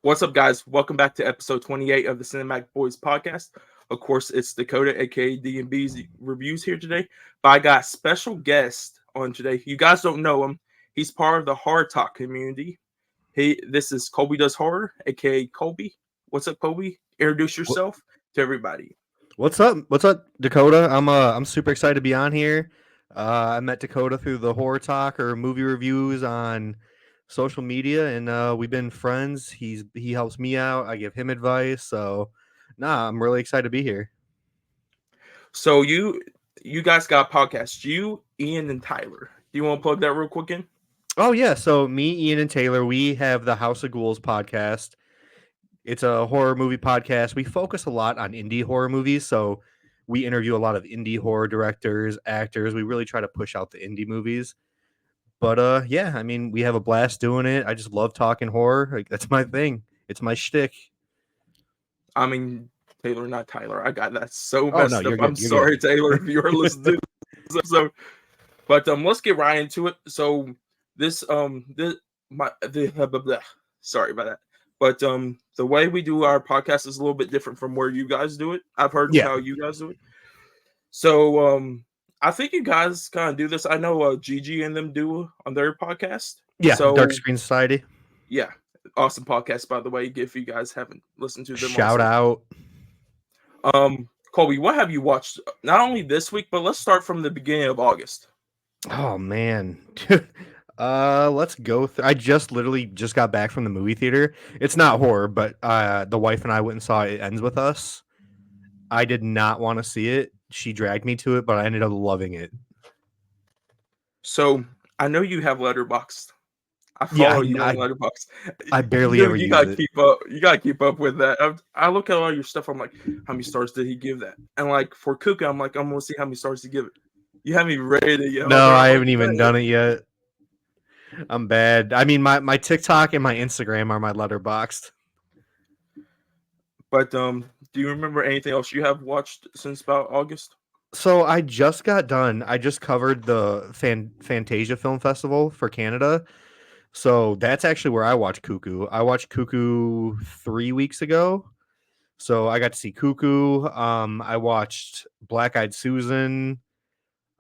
What's up, guys? Welcome back to episode 28 of the Cinematic Boys podcast. Of course, it's Dakota, aka D&B's reviews here today. But I got a special guest on today. You guys don't know him. He's part of the horror talk community. This is Colby Does Horror, aka Colby. What's up, Colby? Introduce yourself to everybody. What's up? What's up, Dakota? I'm super excited to be on here. I met Dakota through the horror talk or movie reviews on social media, and we've been friends. He helps me out. I give him advice. So, I'm really excited to be here. So you guys got podcasts. You, Ian, and Tyler. Do you want to plug that real quick in? Oh yeah. So me, Ian, and Taylor, we have the House of Ghouls podcast. It's a horror movie podcast. We focus a lot on indie horror movies. So we interview a lot of indie horror directors, actors. We really try to push out the indie movies. But yeah, I mean, we have a blast doing it. I just love talking horror. Like, that's my thing. It's my shtick. I mean, Taylor, not Tyler. I got that so Oh messed no, up. you're good. I'm You're sorry, good. Taylor, if you are listening to this episode. But let's get right into it. So sorry about that. But the way we do our podcast is a little bit different from where you guys do it. I've heard Yeah. how you guys do it. So I think you guys kind of do this. I know Gigi and them do on their podcast. Yeah. So Dark Screen Society. yeah, awesome podcast, by the way, if you guys haven't listened to them. Shout out. Colby, what have you watched not only this week, but let's start from the beginning of August. Oh man. Let's go. I literally just got back from the movie theater. It's not horror, but the wife and I went and saw It Ends With Us. I did not want to see it. She dragged me to it, but I ended up loving it. So I know you have Letterboxd. I follow you on Letterboxd. I barely ever you use gotta it. keep up. You gotta keep up with that. I look at all your stuff. I'm like, how many stars did he give that? And like for Cuckoo, I'm like, I'm gonna see how many stars he give it. You haven't even rated it yet. No, I haven't even done it yet. I'm bad. I mean, my TikTok and my Instagram are my Letterboxd. But do you remember anything else you have watched since about August? So I just got done. I just covered the Fantasia Film Festival for Canada. So that's actually where I watched Cuckoo. I watched Cuckoo 3 weeks ago. So I got to see Cuckoo. I watched Black Eyed Susan.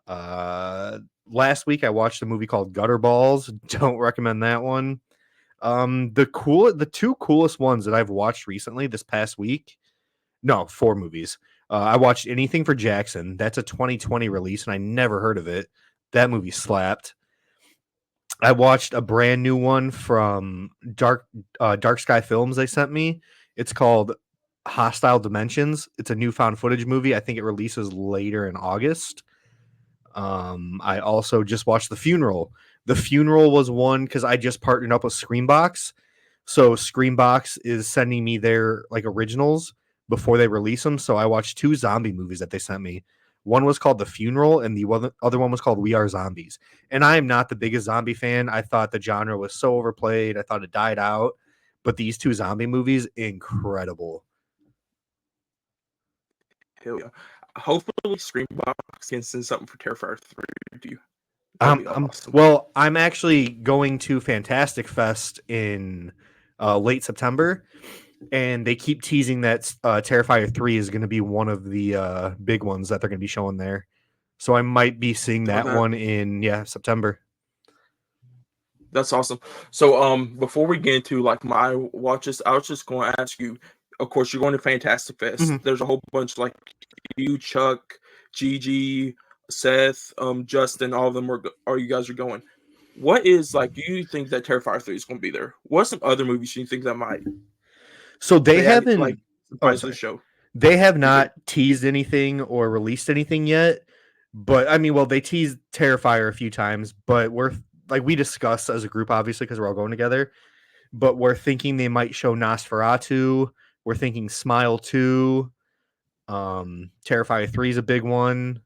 Last week I watched a movie called Gutter Balls. Don't recommend that one. The two coolest ones that I've watched recently this past week. No, 4 movies. I watched Anything for Jackson. That's a 2020 release, and I never heard of it. That movie slapped. I watched a brand new one from Dark Sky Films they sent me. It's called Hostile Dimensions. It's a new found footage movie. I think it releases later in August. I also just watched The Funeral. The Funeral was one because I just partnered up with Screambox. So Screambox is sending me their like originals before they release them. So I watched 2 zombie movies that they sent me. One was called The Funeral, and the other one was called We Are Zombies. And I am not the biggest zombie fan. I thought the genre was so overplayed. I thought it died out. But these 2 zombie movies, incredible. Hell yeah. Hopefully Screambox can send something for Terrifier 3 to you. Awesome. Well, I'm actually going to Fantastic Fest in late September, and they keep teasing that Terrifier 3 is going to be one of the big ones that they're going to be showing there. So I might be seeing that one in September. That's awesome. So before we get into like my watches, I was just going to ask you, of course, you're going to Fantastic Fest. Mm-hmm. There's a whole bunch like you, Chuck, Gigi, Seth, Justin, all of them are you guys are going. What is like, do you think that Terrifier 3 is going to be there? What are some other movies you think that might? So they haven't like the show. They have not teased anything or released anything yet. But I mean, well, they teased Terrifier a few times, but we discussed as a group, obviously, because we're all going together. But we're thinking they might show Nosferatu. We're thinking Smile 2. Terrifier 3 is a big one.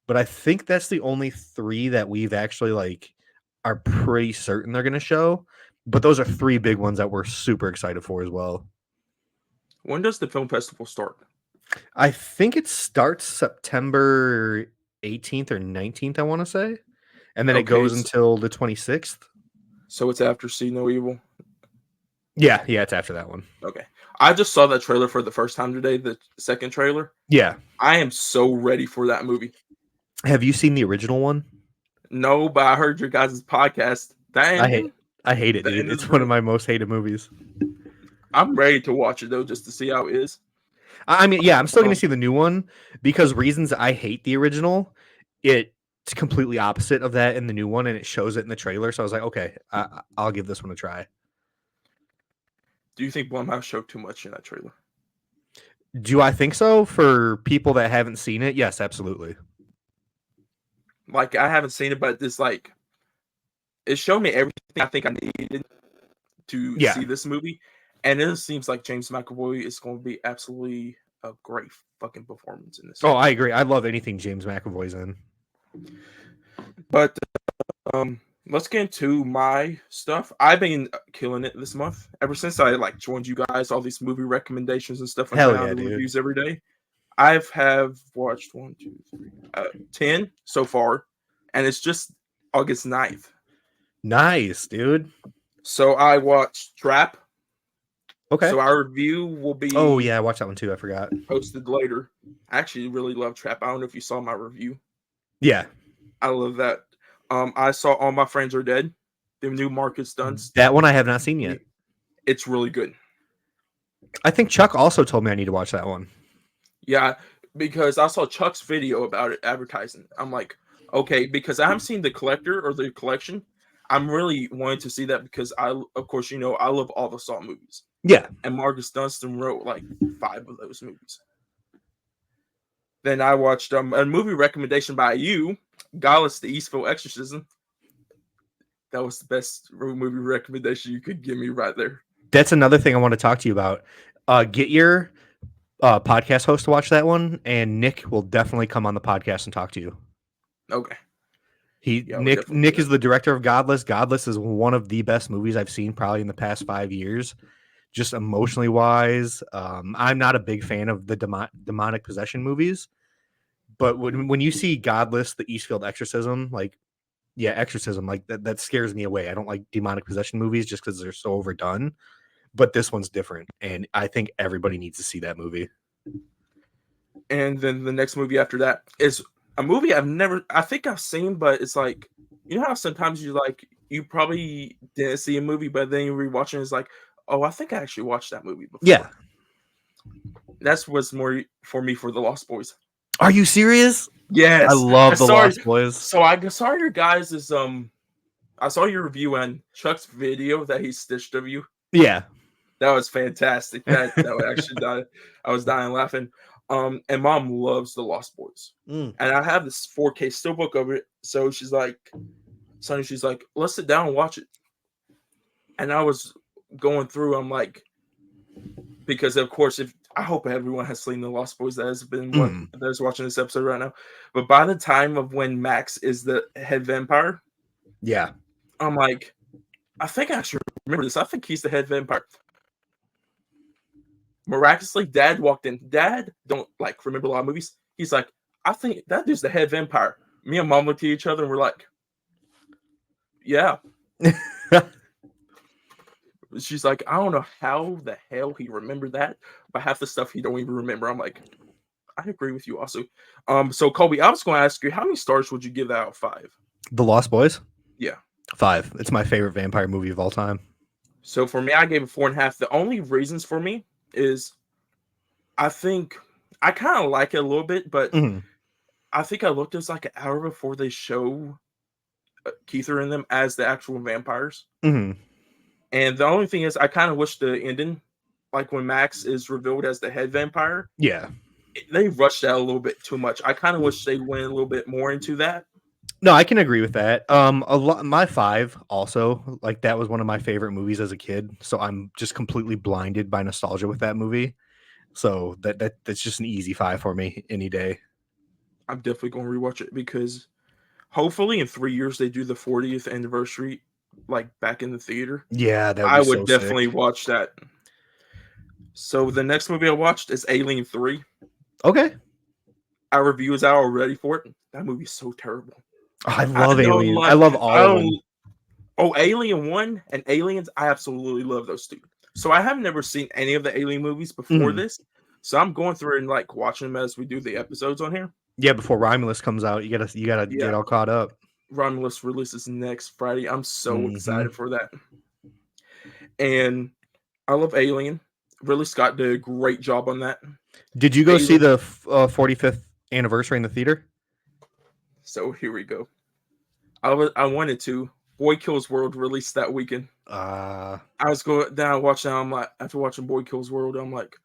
But I think that's the only 3 that we've actually are pretty certain they're going to show. But those are 3 big ones that we're super excited for as well. When does the film festival start? I think it starts September 18th or 19th, I want to say. And then it goes until the 26th. So it's after See No Evil? Yeah, it's after that one. Okay. I just saw that trailer for the first time today, the second trailer. Yeah. I am so ready for that movie. Have you seen the original one? No, but I heard your guys' podcast. That ending? I hate it, The dude. end It's is one of real. my most hated movies. I'm ready to watch it though, just to see how it is. I mean, yeah, I'm still going to see the new one because reasons I hate the original, it's completely opposite of that in the new one, and it shows it in the trailer. So I was like, okay, I'll give this one a try. Do you think Blumhouse showed too much in that trailer? Do I think so? For people that haven't seen it, yes, absolutely. Like I haven't seen it, but it's like it showed me everything I think I needed to see this movie, and it seems like James McAvoy is going to be absolutely a great fucking performance in this. Oh, I agree. I love anything James McAvoy's in. But let's get into my stuff. I've been killing it this month ever since I like joined you guys. All these movie recommendations and stuff, and the reviews every day. Have watched 10 so far, and it's just August 9th. Nice, dude. So I watched Trap. Okay. So our review will be. Oh yeah, I watched that one too. I forgot. Posted later. I actually really love Trap. I don't know if you saw my review. Yeah, I love that. I saw All My Friends Are Dead. The new Marcus Dunst. That one I have not seen yet. It's really good. I think Chuck also told me I need to watch that one. Yeah, because I saw Chuck's video about it advertising. I'm like, okay, because I haven't seen The Collector or The Collection. I'm really wanting to see that because of course, I love all the Saw movies. Yeah. And Marcus Dunstan wrote like 5 of those movies. Then I watched a movie recommendation by you, Ghouls, The Eastville Exorcism. That was the best movie recommendation you could give me right there. That's another thing I want to talk to you about. Get your podcast host to watch that one, and Nick will definitely come on the podcast and talk to you. Okay. Nick is the director of Godless. Godless is one of the best movies I've seen probably in the past 5 years, just emotionally wise. I'm not a big fan of the demonic possession movies, but when you see Godless, the Eastfield Exorcism, Exorcism, like that scares me away. I don't like demonic possession movies just because they're so overdone, but this one's different, and I think everybody needs to see that movie. And then the next movie after that is a movie I think I've seen, but it's like, how sometimes you probably didn't see a movie, but then you rewatch it and it's like, oh, I think I actually watched that movie before. Yeah. That's what's more for me for The Lost Boys. Are you serious? Yes. I love The Lost Boys. So I saw your guys' I saw your review on Chuck's video that he stitched of you. Yeah. That was fantastic. That would actually die. I was dying laughing. And Mom loves The Lost Boys. And I have this 4K steelbook of it. So she's like, Sonny, let's sit down and watch it. And I was going through, I'm like, because of course, I hope everyone has seen The Lost Boys that has been that's watching this episode right now. But by the time of when Max is the head vampire, yeah, I'm like, I think I actually remember this. I think he's the head vampire. Miraculously, Dad walked in. Dad don't remember a lot of movies. He's like, I think that dude's the head vampire. Me and Mom looked at each other and we're like, yeah. She's like, I don't know how the hell he remembered that, but half the stuff he don't even remember. I'm like, I agree with you also. So Colby, I was going to ask you, how many stars would you give that out of 5? The Lost Boys? Yeah. 5. It's my favorite vampire movie of all time. So for me, I gave it 4.5. The only reasons for me is I think I kind of like it a little bit, but I think I looked at it like an hour before they show Keither and them as the actual vampires. And the only thing is, I kind of wish the ending, like when Max is revealed as the head vampire. Yeah. They rushed that a little bit too much. I kind of wish they went a little bit more into that. No, I can agree with that. My 5 also, that was one of my favorite movies as a kid. So I'm just completely blinded by nostalgia with that movie. So that's just an easy 5 for me any day. I'm definitely going to rewatch it because hopefully in 3 years they do the 40th anniversary, back in the theater. Yeah, I would definitely watch that. So the next movie I watched is Alien 3. Okay. Our review is out already for it. That movie's so terrible. I love Alien. I love all of them. Oh, Alien 1 and Aliens, I absolutely love those two. So I have never seen any of the Alien movies before this. So I'm going through and like watching them as we do the episodes on here. Yeah, before Romulus comes out, you gotta Yeah, get all caught up. Romulus releases next Friday. I'm so Mm-hmm. excited for that. And I love Alien. Ridley Scott did a great job on that. Did you go see Alien. the 45th anniversary in the theater? So here we go. I wanted to. Boy Kills World released that weekend. I was going then I watched that. I'm like, after watching Boy Kills World, I'm like,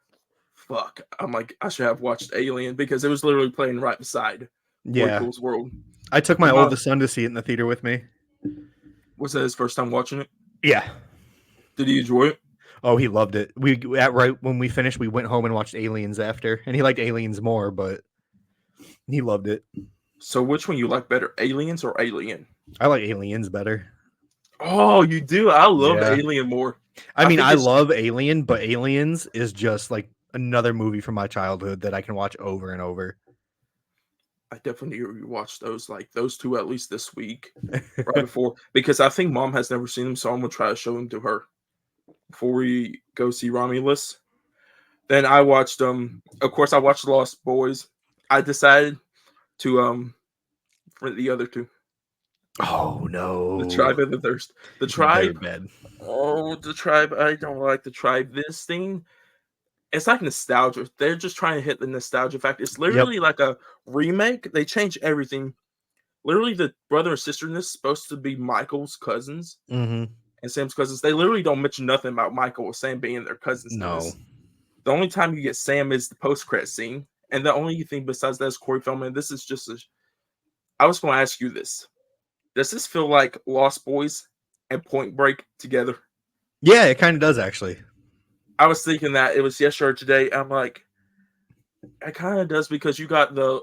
fuck. I'm like, I should have watched Alien because it was literally playing right beside Boy Yeah, Kills World. I took my And my oldest son to see it in the theater with me. was that his first time watching it? Yeah. Did he enjoy it? Oh, he loved it. We at right when we finished, we went home and watched Aliens after, and he liked Aliens more, but he loved it. So which one you like better, Aliens or Alien? I like Aliens better. Oh, you do? I love Yeah. Alien more. I mean, think I it's love Alien, but Aliens is just like another movie from my childhood that I can watch over and over. I definitely need to rewatch those, like those two at least this week, right before, because I think Mom has never seen them, so I'm gonna try to show them to her before we go see Romulus. Then I watched of course I watched Lost Boys. I decided to for the other two. Oh no. The Tribe of the Thirst. The It's very Tribe. bad. Oh, the Tribe. I don't like the Tribe. This thing, it's like nostalgia. They're just trying to hit the nostalgia factor. It's Yep. literally like a remake. They change everything. Literally, the brother and sister in this is supposed to be Michael's cousins Mm-hmm. and Sam's cousins. They literally don't mention nothing about Michael or Sam being their cousins in No. this. The only time you get Sam is the post-credit scene, and the only thing besides that is Corey Feldman. This is just a. I was going to ask you this: does this feel like Lost Boys and Point Break together? Yeah, it kind of does actually. I was thinking that it was yesterday or today. I'm like, it kind of does because you got the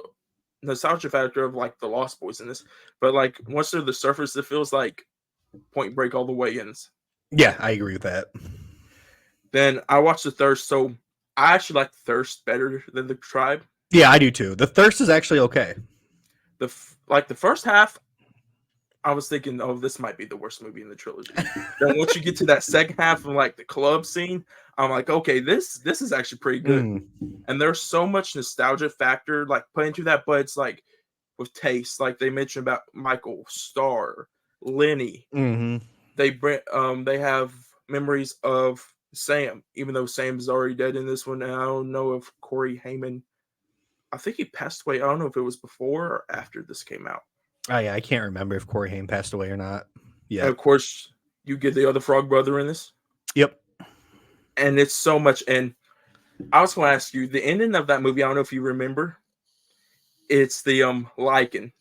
nostalgia factor of like the Lost Boys in this, but like once they're the surface, it feels like Point Break all the way ins. Yeah, I agree with that. Then I watched The Thirst, so I actually like The Thirst better than The Tribe. Yeah, I do too. The Thirst is actually okay. The first half, I was thinking, oh, this might be the worst movie in the trilogy. Then once you get to that second half of like the club scene, I'm like, okay, this is actually pretty good. And there's so much nostalgia factor like put into that, but it's like with taste, like they mentioned about Michael, Starr, Lenny. Mm-hmm. They have memories of Sam, even though Sam is already dead in this one. And I don't know if Corey Haim, I think he passed away. I don't know if it was before or after this came out. Oh yeah, I can't remember if Corey Haim passed away or not. Yeah. And of course, you get the other Frog Brother in this. Yep. And it's so much. And I was going to ask you, the ending of that movie, I don't know if you remember. It's the lichen.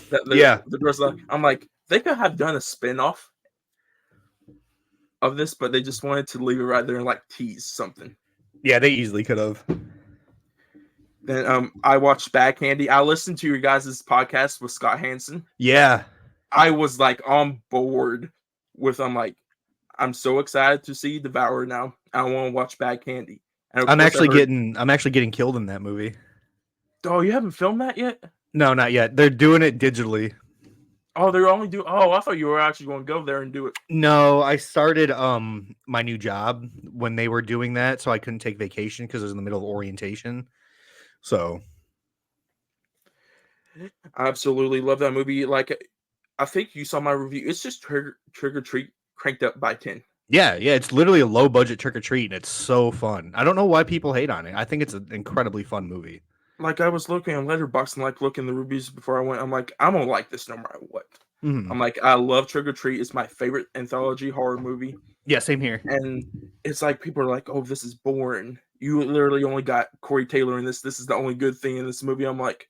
The girl's like, I'm like, they could have done a spinoff of this, but they just wanted to leave it right there and like tease something. Yeah, they easily could have. Then I watched Bad Candy. I listened to your guys' podcast with Scott Hansen. Yeah. I was like on board with I'm so excited to see Devourer now. I want to watch Bad Candy. And I'm actually getting killed in that movie. Oh, you haven't filmed that yet? No, not yet. They're doing it digitally. Oh, they're only doing. Oh, I thought you were actually going to go there and do it. No, I started my new job when they were doing that, so I couldn't take vacation because I was in the middle of orientation. So I absolutely love that movie. Like, I think you saw my review. It's just Trick or Treat cranked up by 10. yeah, it's literally a low budget trick or treat, and it's so fun. I don't know why people hate on it. I think it's an incredibly fun movie. Like, I was looking on Letterboxd and like looking the reviews before I went. I'm like, I'm gonna like this no matter what. Mm-hmm. I'm like, I love Trick or Treat. It's my favorite anthology horror movie. Yeah, same here. And it's like people are like, oh, this is boring. You literally only got Corey Taylor in this. This is the only good thing in this movie. I'm like,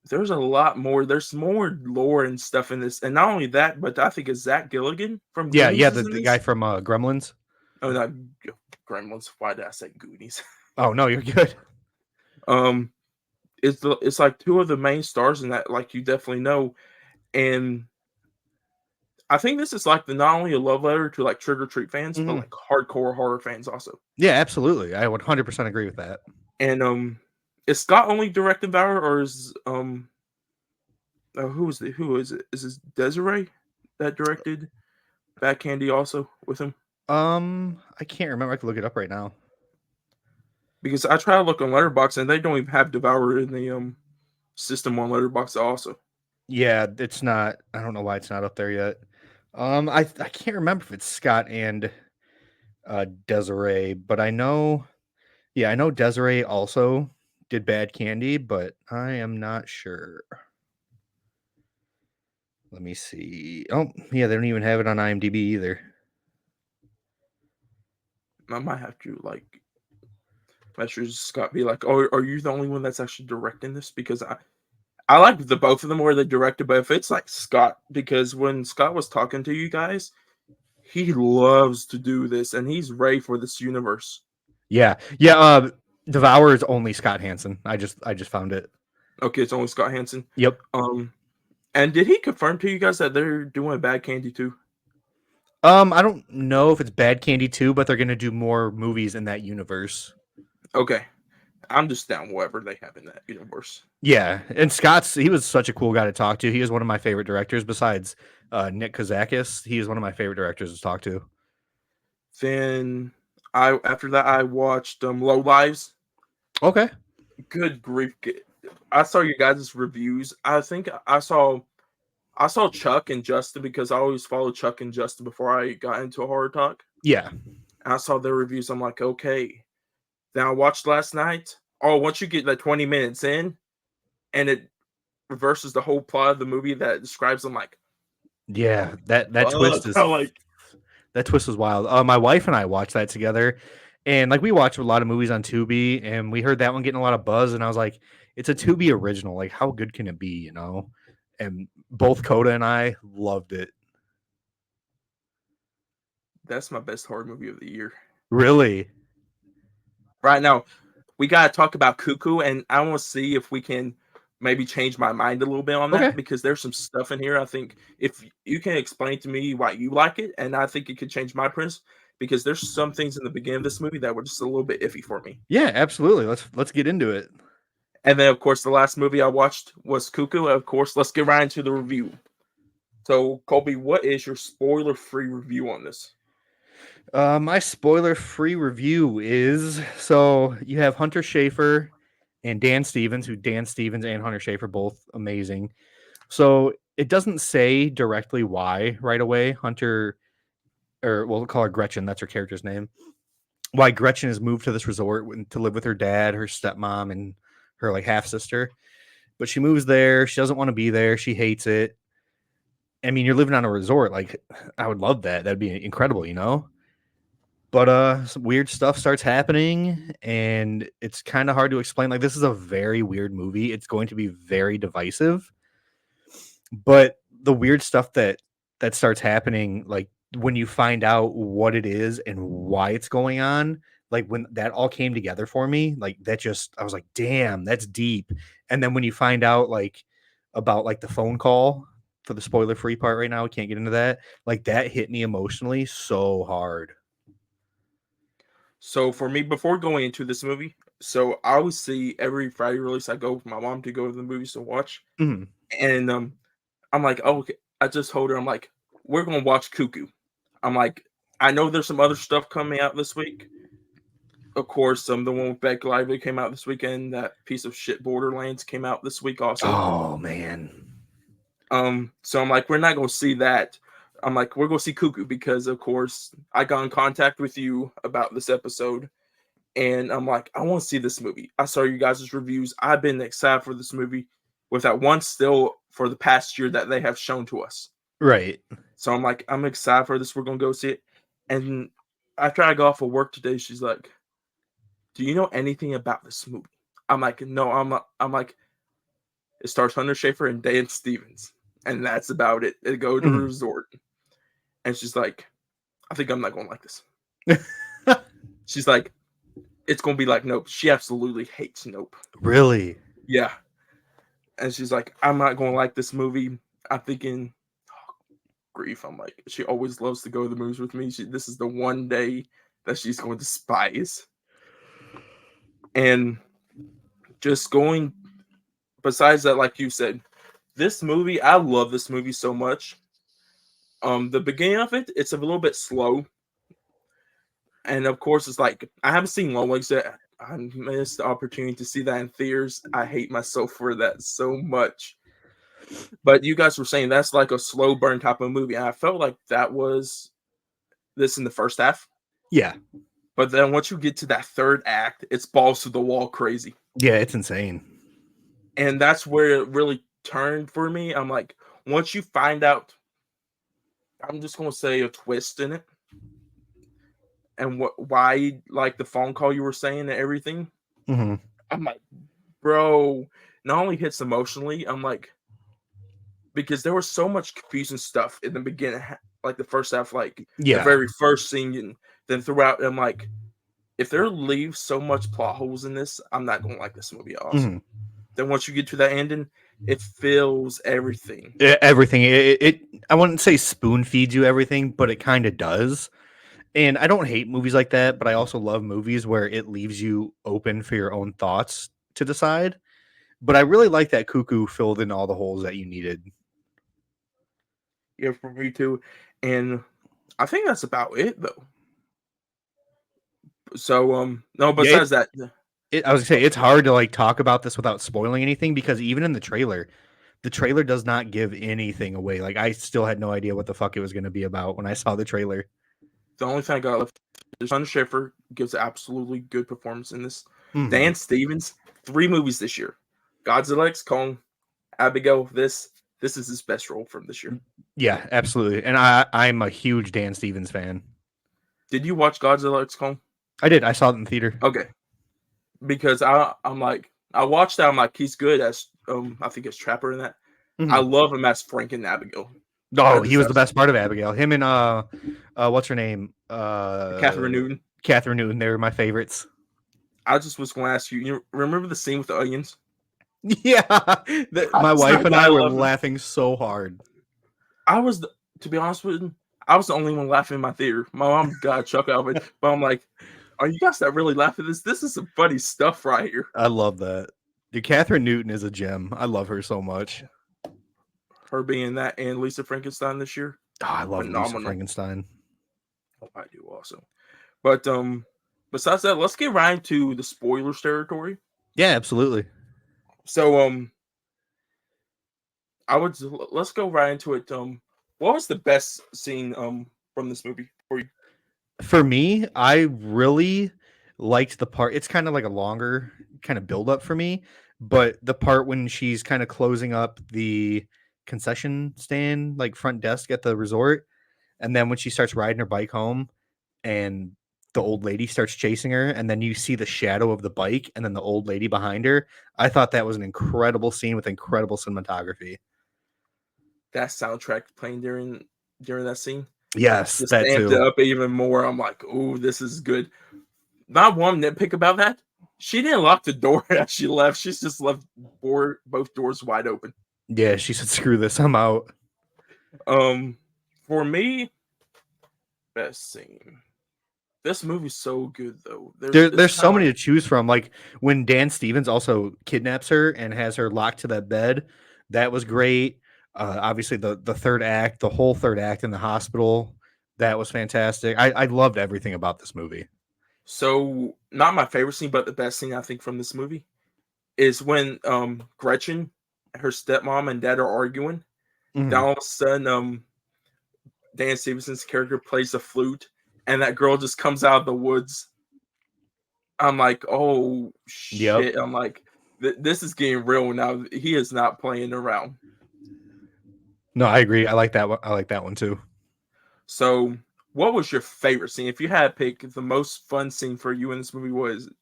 there's a lot more. There's more lore and stuff in this. And not only that, but I think it's Zach Gilligan from Goonies. Yeah, the guy from Gremlins. Oh, not Gremlins. Why did I say Goonies? Oh no, you're good. It's like two of the main stars in that, like you definitely know. And I think this is like not only a love letter to like Trick or Treat fans, but like hardcore horror fans also. Yeah, absolutely. I would 100% agree with that. And is Scott only directing Devour, or is who is it? Is this Desiree that directed Bad Candy also with him? I can't remember. I can look it up right now. Because I try to look on Letterboxd and they don't even have Devourer in the system on Letterboxd also. Yeah, it's not. I don't know why it's not up there yet. I can't remember if it's Scott and Desiree, but I know. Yeah, I know Desiree also did Bad Candy, but I am not sure. Let me see. Oh, yeah, they don't even have it on IMDb either. I might have to like message Scott, be like, "Oh, are you the only one that's actually directing this?" Because I like the both of them where they directed, but if it's like Scott, because when Scott was talking to you guys, he loves to do this and he's ready for this universe. Yeah. Devour is only Scott Hansen. I just found it. Okay, it's only Scott Hansen. Yep. And did he confirm to you guys that they're doing Bad Candy too? I don't know if it's Bad Candy 2, but they're gonna do more movies in that universe. Okay, I'm just down whatever they have in that universe. Yeah, and he was such a cool guy to talk to. He is one of my favorite directors besides Nick Kazakis. He is one of my favorite directors to talk to. Then after that I watched Low Lives. Okay. Good grief! I saw you guys' reviews. I think I saw Chuck and Justin because I always follow Chuck and Justin before I got into a horror talk. Yeah. And I saw their reviews. I'm like, okay. Then I watched last night. Oh, once you get like 20 minutes in, and it reverses the whole plot of the movie that describes them, like, Yeah, that twist is I'm like, that twist was wild. My wife and I watched that together, and like we watch a lot of movies on Tubi, and we heard that one getting a lot of buzz, and I was like, it's a Tubi original. Like, how good can it be? And both Coda and I loved it. that's my best horror movie of the year. Really? Right now, we gotta talk about Cuckoo, and I want to see if we can maybe change my mind a little bit on Okay. that because there's some stuff in here. I think if you can explain to me why you like it, and I think it could change my prints because there's some things in the beginning of this movie that were just a little bit iffy for me. Yeah, absolutely. Let's get into it. And then, of course, the last movie I watched was Cuckoo. Of course, let's get right into the review. So, Colby, what is your spoiler-free review on this? My spoiler-free review is so you have Hunter Schafer and Dan Stevens, Dan Stevens and Hunter Schafer both amazing. So it doesn't say directly why right away Hunter, or we'll call her Gretchen, that's her character's name, why Gretchen has moved to this resort to live with her dad, her stepmom, and her like half sister. But she moves there. She doesn't want to be there. She hates it. I mean, you're living on a resort. Like, I would love that. That'd be incredible. But some weird stuff starts happening, and it's kind of hard to explain. Like, this is a very weird movie. It's going to be very divisive. But the weird stuff that starts happening, like when you find out what it is and why it's going on, like when that all came together for me, like that just I was like, damn, that's deep. And then when you find out like about like the phone call for the spoiler free part right now, we can't get into that. Like that hit me emotionally so hard. So, for me, before going into this movie, so I always see every Friday release, I go with my mom to go to the movies to watch. Mhm. And I'm like, oh, okay. I just told her, I'm like, we're going to watch Cuckoo. I'm like, I know there's some other stuff coming out this week. Of course, the one with Beck Lively came out this weekend. That piece of shit Borderlands came out this week also. Oh man. So I'm like, we're not going to see that. I'm like, we're going to see Cuckoo because, of course, I got in contact with you about this episode. And I'm like, I want to see this movie. I saw you guys' reviews. I've been excited for this movie with that one still for the past year that they have shown to us. Right. So I'm like, I'm excited for this. We're going to go see it. And after I got off of work today, she's like, do you know anything about this movie? I'm like, no, I'm like, it stars Hunter Schafer and Dan Stevens. And that's about it. They go to a resort. And she's like, I think I'm not going to like this. She's like, it's going to be like Nope. She absolutely hates Nope. Really? Yeah. And she's like, I'm not going to like this movie. I'm thinking, oh, grief. I'm like, she always loves to go to the movies with me. This is the one day that she's going to despise. And just going, besides that, like you said, this movie, I love this movie so much. The beginning of it's a little bit slow, and of course, it's like I haven't seen Long Legs yet. I missed the opportunity to see that in theaters. I hate myself for that so much. But you guys were saying that's like a slow burn type of movie, and I felt like that was this in the first half. Yeah. But then once you get to that third act, it's balls to the wall crazy. Yeah, it's insane. And that's where it really turned for me. I'm like, once you find out, I'm just gonna say a twist in it, and why, like the phone call you were saying and everything. Mm-hmm. I'm like, bro, not only hits emotionally, I'm like, because there was so much confusing stuff in the beginning, like the first half, like the very first scene, and then throughout, I'm like, if there leaves so much plot holes in this, I'm not gonna like this movie also. Mm-hmm. Then once you get to that ending, it fills everything. Everything. It I wouldn't say spoon feeds you everything, but it kind of does. And I don't hate movies like that, but I also love movies where it leaves you open for your own thoughts to decide. But I really like that Cuckoo filled in all the holes that you needed. Yeah, for me too. And I think that's about it though. So no, besides that, I was gonna say it's hard to like talk about this without spoiling anything because even in the trailer does not give anything away. Like I still had no idea what the fuck it was gonna be about when I saw the trailer. the only thing I got left is Hunter Schafer gives an absolutely good performance in this. Mm-hmm. Dan Stevens, 3 movies this year. Godzilla X Kong, Abigail, this is his best role from this year. Yeah, absolutely. And I'm a huge Dan Stevens fan. Did you watch Godzilla X Kong? I did. I saw it in theater. Okay. Because I'm like, I watched that, I'm like, he's good as I think it's Trapper in that. Mm-hmm. I love him as Frank and Abigail. Oh, he was the best part of Abigail. Him and what's her name? Catherine Newton. Catherine Newton, they were my favorites. I just was going to ask you, you remember the scene with the onions? Yeah. My wife and I were laughing so hard. To be honest with you, I was the only one laughing in my theater. My mom got a chuckle out of it, but I'm like, are you guys not really laughing at this? This is some funny stuff right here. I love that. Dude, Catherine Newton is a gem. I love her so much. Her being that and Lisa Frankenstein this year. Oh, I love Lisa Frankenstein. Oh, I do also. But besides that, let's get right into the spoilers territory. Yeah, absolutely. So let's go right into it. What was the best scene from this movie for you? For me, I really liked the part. It's kind of like a longer kind of build up for me, but the part when she's kind of closing up the concession stand, like front desk at the resort, and then when she starts riding her bike home and the old lady starts chasing her, and then you see the shadow of the bike and then the old lady behind her. I thought that was an incredible scene with incredible cinematography. That soundtrack playing during that scene. Yes, just that amped too. it up even more. I'm like, oh, this is good. Not one nitpick about that. She didn't lock the door as she left. She's just left both doors wide open. Yeah, she said, "Screw this, I'm out." For me, best scene. This movie's so good though. There's so many to choose from. Like when Dan Stevens also kidnaps her and has her locked to that bed, that was great. Obviously the third act, the whole third act in the hospital, that was fantastic. I loved everything about this movie. So not my favorite scene, but the best scene I think from this movie is when Gretchen, her stepmom and dad are arguing. Mm-hmm. Then all of a sudden Dan Stevenson's character plays the flute and that girl just comes out of the woods. I'm like, oh shit. Yep. I'm like, this is getting real now. He is not playing around. No, I agree. I like that one. I like that one too. So what was your favorite scene? If you had to pick the most fun scene for you in this movie, what is it?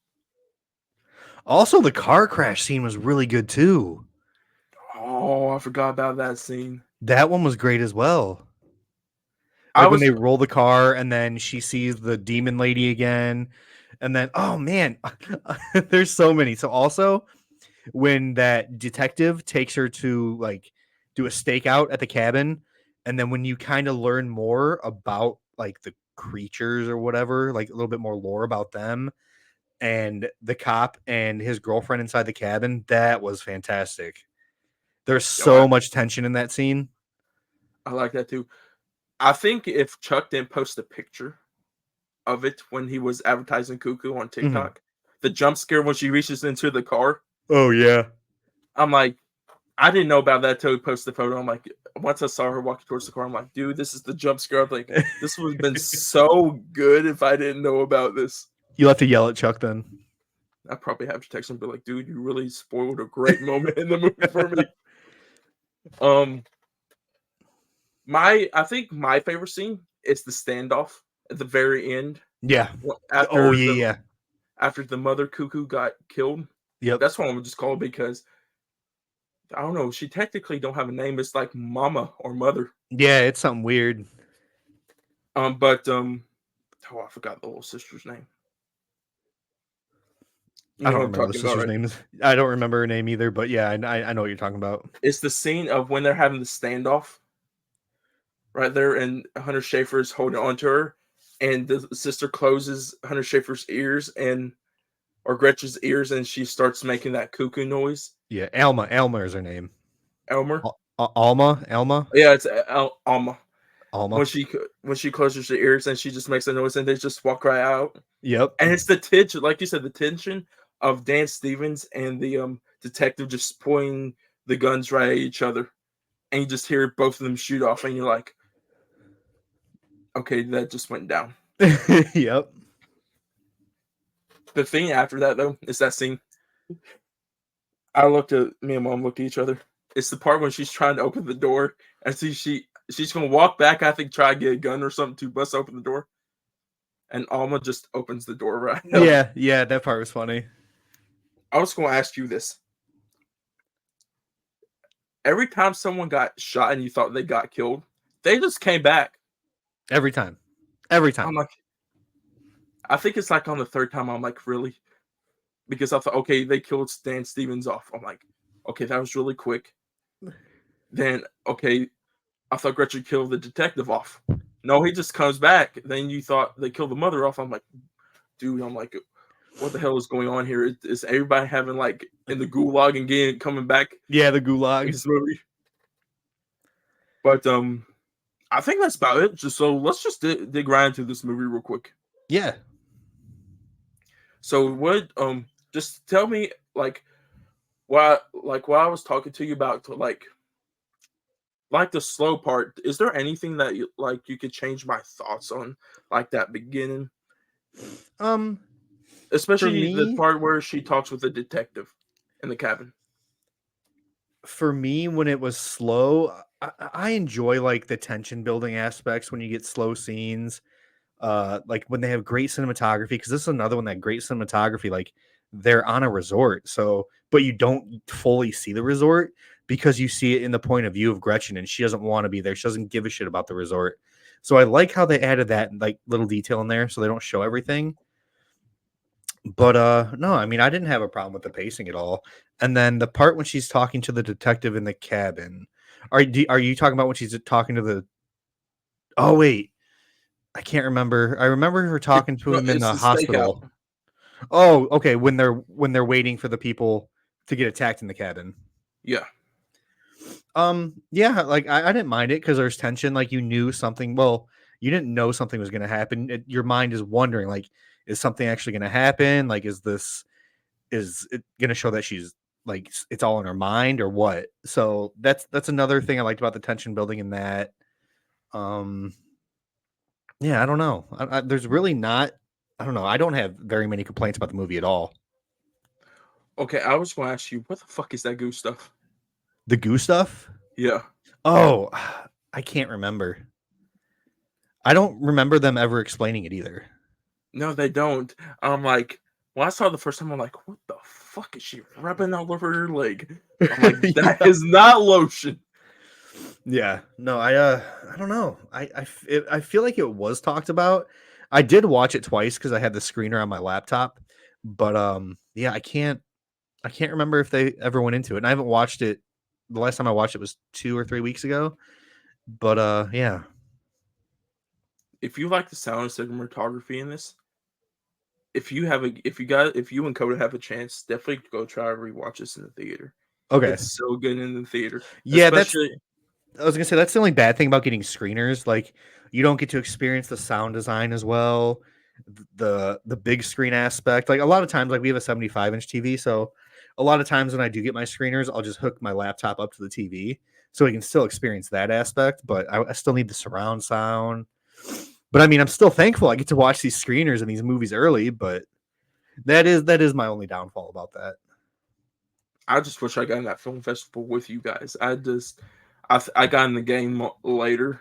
Also, the car crash scene was really good too. Oh, I forgot about that scene. That one was great as well. Like when they roll the car and then she sees the demon lady again. And then, oh man, there's so many. So also when that detective takes her to like do a stakeout at the cabin, and then when you kind of learn more about like the creatures or whatever, like a little bit more lore about them and the cop and his girlfriend inside the cabin, that was fantastic. There's so much tension in that scene. I like that too. I think if Chuck didn't post a picture of it when he was advertising Cuckoo on TikTok, the jump scare when she reaches into the car, Oh yeah. I'm like, I didn't know about that till he posted the photo. I'm like, once I saw her walking towards the car, I'm like, dude, this is the jump scare. I'm like, this would have been so good if I didn't know about this. You'll have to yell at Chuck then. I probably have to text him and be like, dude, you really spoiled a great moment in the movie for me. I think my favorite scene is the standoff at the very end. Yeah. Oh After yeah. the mother Cuckoo got killed. Yep. That's what I'm just call it because I don't know. She technically don't have a name. It's like Mama or Mother. Yeah, it's something weird. Oh, I forgot the little sister's name. I You know don't what I'm remember the talking about, sister's right? names. I don't remember her name either, but yeah, I know what you're talking about. It's the scene of when they're having the standoff right there, and Hunter Schafer's holding onto her, and the sister closes Hunter Schafer's ears or Gretchen's ears, and she starts making that cuckoo noise. Yeah, Alma. Alma is her name. Elmer. Alma. Alma. Yeah, it's Alma. Alma. When she closes her ears and she just makes a noise and they just walk right out. Yep. And it's the tension, like you said, the tension of Dan Stevens and the detective just pointing the guns right at each other, and you just hear both of them shoot off, and you're like, okay, that just went down. Yep. The thing after that though is that scene. Me and Mom looked at each other. It's the part when she's trying to open the door and she's gonna walk back, I think, try to get a gun or something to bust open the door. And Alma just opens the door right now. Yeah, that part was funny. I was gonna ask you this. Every time someone got shot and you thought they got killed, they just came back. Every time. Every I'm time. like, I think it's like on the third time, I'm like, really? Because I thought, okay, they killed Dan Stevens off. I'm like, okay, that was really quick. Then, okay, I thought Gretchen killed the detective off. No, he just comes back. Then you thought they killed the mother off. I'm like, dude, what the hell is going on here? Is everybody having like in the gulag and coming back Yeah, the in gulag. this movie? But I think that's about it. So let's just dig right into this movie real quick. Yeah. So what just tell me while I was talking to you about like the slow part, is there anything that you could change my thoughts on like that beginning? For Especially the me, part where she talks with the detective in the cabin. when it was slow, I enjoy like the tension building aspects when you get slow scenes. Like when they have great cinematography, because this is another one that great cinematography, like they're on a resort, so but you don't fully see the resort because you see it in the point of view of Gretchen, and she doesn't want to be there. She doesn't give a shit about the resort. So I like how they added that like little detail in there so they don't show everything. But no, I mean I didn't have a problem with the pacing at all. And then the part when she's talking to the detective in the cabin. Are you talking about when she's talking to the Oh wait, I can't remember. I remember her talking to him in It's the the stakeout. hospital. Oh, okay, when they're waiting for the people to get attacked in the cabin. Yeah. Yeah, like I didn't mind it because there's tension. Like you knew something. Well, you didn't know something was going to happen. Your mind is wondering, like, is something actually going to happen? Like, is it going to show that she's like it's all in her mind or what? So that's another thing I liked about the tension building in that. Um, yeah, I don't know. There's really not. I don't know. I don't have very many complaints about the movie at all. Okay, I was gonna ask you, what the fuck is that goose stuff? The goo stuff? Yeah. Oh, I can't remember. I don't remember them ever explaining it either. No, they don't. I'm like, when I saw it the first time, I'm like, what the fuck is she rubbing all over her leg? I'm like, that Yeah. is not lotion. Yeah. No, I don't know. I feel like it was talked about. I did watch it twice because I had the screener on my laptop, but yeah, I can't remember if they ever went into it. And I haven't watched it. The last time I watched it was 2 or 3 weeks ago. But yeah. If you like the sound and cinematography in this, if you and Coda have a chance, definitely go try to rewatch this in the theater. Okay. It's so good in the theater, Yeah, especially I was gonna say that's the only bad thing about getting screeners. Like, you don't get to experience the sound design as well, the big screen aspect. Like a lot of times, like we have a 75-inch TV, so a lot of times when I do get my screeners, I'll just hook my laptop up to the TV so I can still experience that aspect. But I still need the surround sound. But I mean, I'm still thankful I get to watch these screeners and these movies early. But that is my only downfall about that. I just wish I got in that film festival with you guys. I got in the game later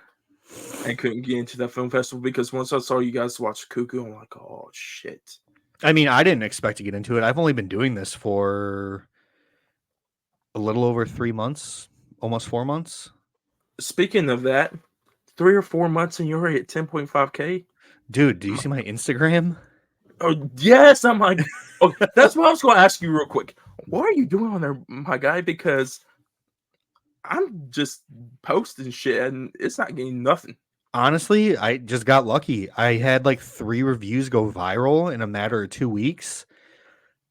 and couldn't get into that film festival because once I saw you guys watch Cuckoo, I'm like, oh shit. I mean, I didn't expect to get into it. I've only been doing this for a little over 3 months, almost 4 months. Speaking of that, 3 or 4 months and you're already at 10.5K. Dude, do you see my Instagram? Oh yes, I'm like, okay, that's what I was going to ask you real quick. What are you doing on there, my guy? Because I'm just posting shit and it's not getting nothing. Honestly, I just got lucky. I had like 3 reviews go viral in a matter of 2 weeks,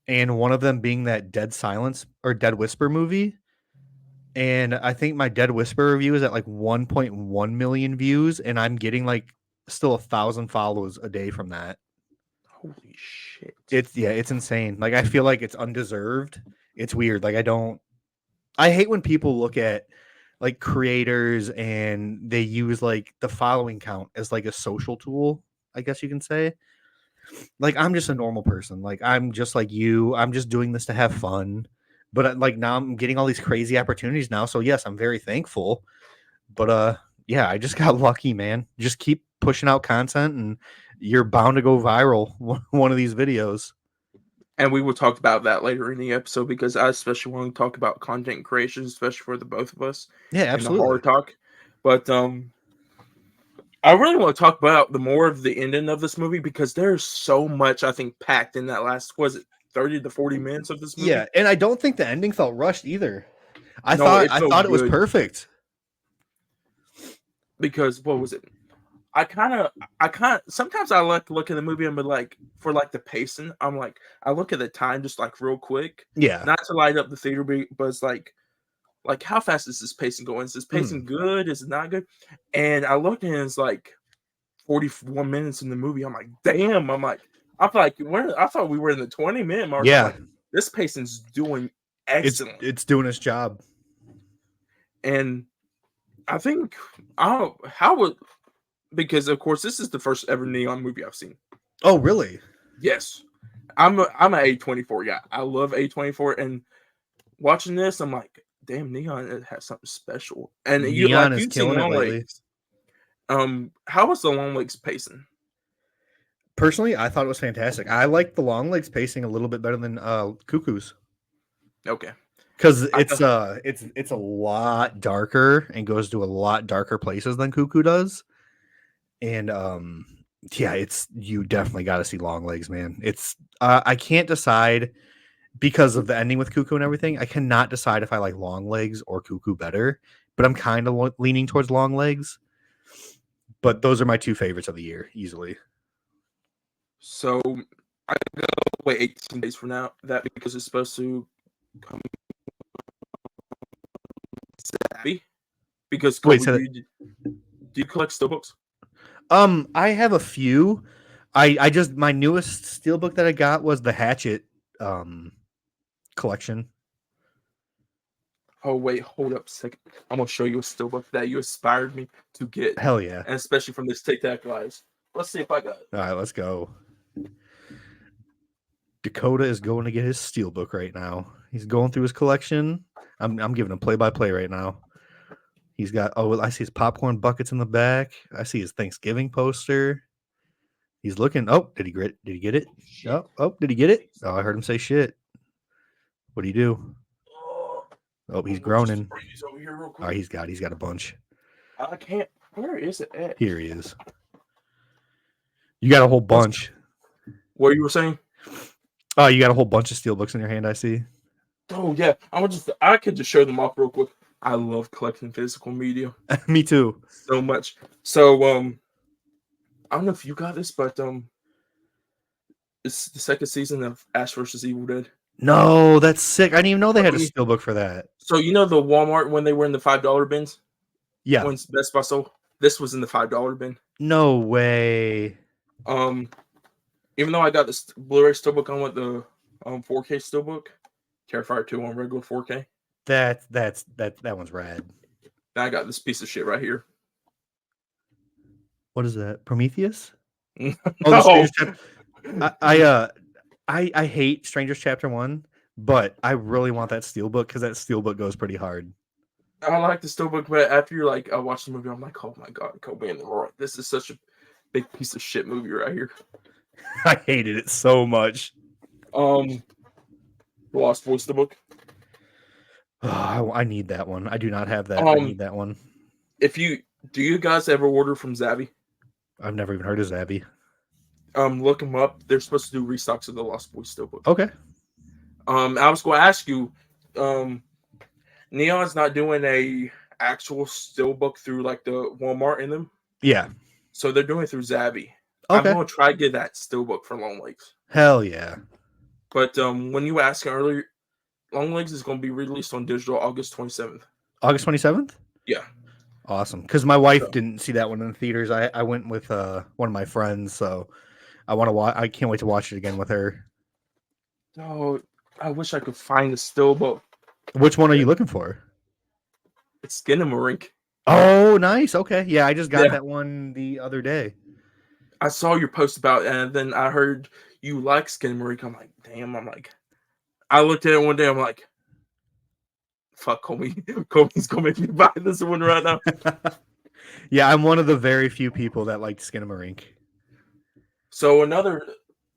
and one of them being that Dead Silence or Dead Whisper movie. And I think my Dead Whisper review is at like 1.1 million views, and I'm getting like still 1,000 follows a day from that. Holy shit. It's insane. Like I feel like it's undeserved. It's weird. Like I hate when people look at like creators and they use like the following count as like a social tool, I guess you can say. Like I'm just a normal person. Like I'm just like you. I'm just doing this to have fun. But like now I'm getting all these crazy opportunities now. So yes, I'm very thankful. But yeah, I just got lucky, man. Just keep pushing out content and you're bound to go viral one of these videos. And we will talk about that later in the episode because I especially want to talk about content creation, especially for the both of us Yeah, in the horror absolutely. talk. But I really want to talk about the more of the ending of this movie because there's so much I think packed in that last, was it 30 to 40 minutes of this Yeah, movie? and I don't think the ending felt rushed either. I No, thought it I felt thought it was good perfect. because what was it? I kind of sometimes I like to look at the movie and be like, for like the pacing, I'm like, I look at the time just like real quick, Yeah. not to light up the theater, but it's like how fast is this pacing going? Is this pacing good? Is it not good? And I looked and it's like 41 minutes in the movie. I'm like, damn. I feel like I thought we were in the 20-minute mark. I'm Yeah. like, this pacing's doing It's excellent. it's doing its job. And I think I don't how would because of course this is the first ever neon movie I've seen. Oh, really? Yes. I'm an A24 guy. I love A24 and watching this, I'm like, damn, neon it has something special. And you Neon like is you've seen killing it Long lately. Legs. How was the Long Legs pacing? Personally, I thought it was fantastic. I like the long legs pacing a little bit better than Cuckoo's. Okay. Because I it's a lot darker and goes to a lot darker places than Cuckoo does. And yeah, it's you definitely got to see Long Legs, man. It's I can't decide because of the ending with Cuckoo and everything. I cannot decide if I like Long Legs or Cuckoo better, but I'm kind of leaning towards Long Legs. But those are my 2 favorites of the year, easily. So I gotta wait 18 days from now that because it's supposed to come Saturday. Because Wait, Colby, so do you collect steelbooks? I have a few. I just my newest steelbook that I got was the Hatchet collection. Oh wait, hold up a second. I'm gonna show you a steelbook that you inspired me to get, Hell yeah. and especially from this Tic Tac Lives. Let's see if I got it. All right, let's go. Dakota is going to get his steelbook right now. He's going through his collection. I'm giving him play by play right now. He's got I see his popcorn buckets in the back. I see his Thanksgiving poster. He's looking. Oh, did he get it? Shit. Did he get it? Oh, I heard him say shit. What do you do? Oh, he's I'm gonna just groaning. bring these over here real Oh, quick. he's got a bunch. I can't. Where is it at? Here he is. You got a whole bunch. What you were saying? Oh, you got a whole bunch of steelbooks in your hand, I see. Oh yeah, I could just show them off real quick. I love collecting physical media Me too. so much. So I don't know if you got this, but it's the second season of Ash vs. Evil Dead. No, that's sick. I didn't even know they So had a steelbook for that. so you know the Walmart when they were in the $5 bins? Yeah. When Best Buy sold, this was in the $5 bin. No way. Even though I got this Blu-ray steelbook on with the 4K steelbook, Terrifier 2 on regular 4K. That one's rad. Now I got this piece of shit right here. What is that? Prometheus? No. Oh, the Strangers Chapter. I hate Strangers Chapter 1, but I really want that steelbook because that steelbook goes pretty hard. I like the steelbook, but after you're like, I watched the movie, I'm like, oh my god, Colby and Roy, this is such a big piece of shit movie right here. I hated it so much. The Lost Boys steelbook. Oh, I need that one. I do not have that. I need that one. Do you guys ever order from Zabby? I've never even heard of Zabby. Look them up. They're supposed to do restocks of the Lost Boys steelbook. Okay. I was going to ask you, Neon's not doing a actual steelbook through like the Walmart in them. Yeah. So they're doing it through Zabby. Okay. I'm going to try to get that steelbook for Long Legs. Hell yeah. But when you were asking earlier, Long Legs is going to be released on digital August 27th. August 27th? Yeah. Awesome. Because my wife didn't see that one in the theaters. I went with one of my friends, so I want to watch. I can't wait to watch it again with her. Oh, I wish I could find the steelbook. Which one are you looking for? It's Skinamarink. Oh, nice. Okay. Yeah, I just got that one the other day. I saw your post about it, and then I heard you like Skinamarink. I'm like, damn. I looked at it one day. I'm like, fuck, Colby. Colby's going to make me buy this one right now. Yeah, I'm one of the very few people that liked Skinamarink. So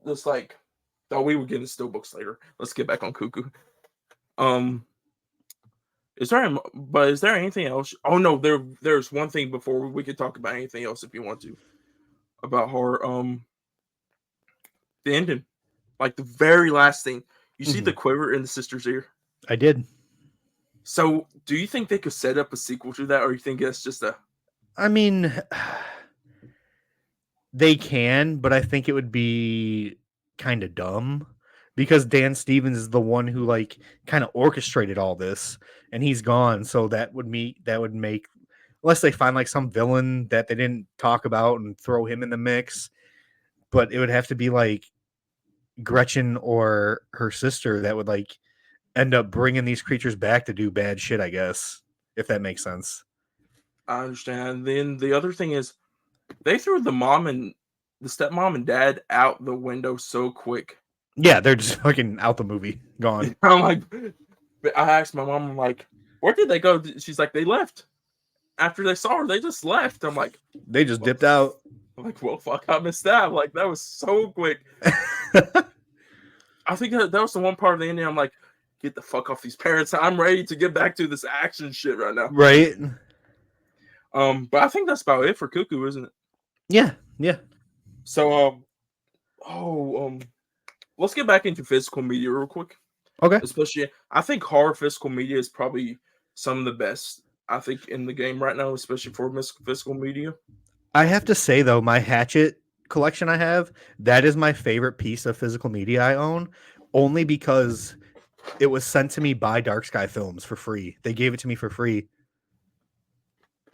that's like, we would get into steelbooks later. Let's get back on Cuckoo. Is there anything else? Oh no, there's one thing before we could talk about anything else if you want to about horror. The ending, like the very last thing. You see the quiver in the sister's ear. I did. So, do you think they could set up a sequel to that, or you think it's just a? I mean, they can, but I think it would be kind of dumb because Dan Stevens is the one who like kind of orchestrated all this, and he's gone. So that would make unless they find like some villain that they didn't talk about and throw him in the mix, but it would have to be like Gretchen or her sister that would like end up bringing these creatures back to do bad shit, I guess, if that makes sense. I understand. Then the other thing is, they threw the stepmom and dad out the window so quick. Yeah, they're just fucking out the movie, gone. I'm like, I asked my mom, I'm like, where did they go? She's like, they left. After they saw her, they just left. I'm like, they just dipped out. I'm like, well, fuck, I missed that. Like, that was so quick. I think that was the one part of the ending. I'm like, get the fuck off these parents. I'm ready to get back to this action shit right now. Right. But I think that's about it for Cuckoo, isn't it? Yeah. Yeah. So, let's get back into physical media real quick. Okay. Especially, I think horror physical media is probably some of the best, I think, in the game right now, especially for physical media. I have to say, though, my Hatchet collection I have, that is my favorite piece of physical media I own, only because it was sent to me by Dark Sky Films for free. They gave it to me for free.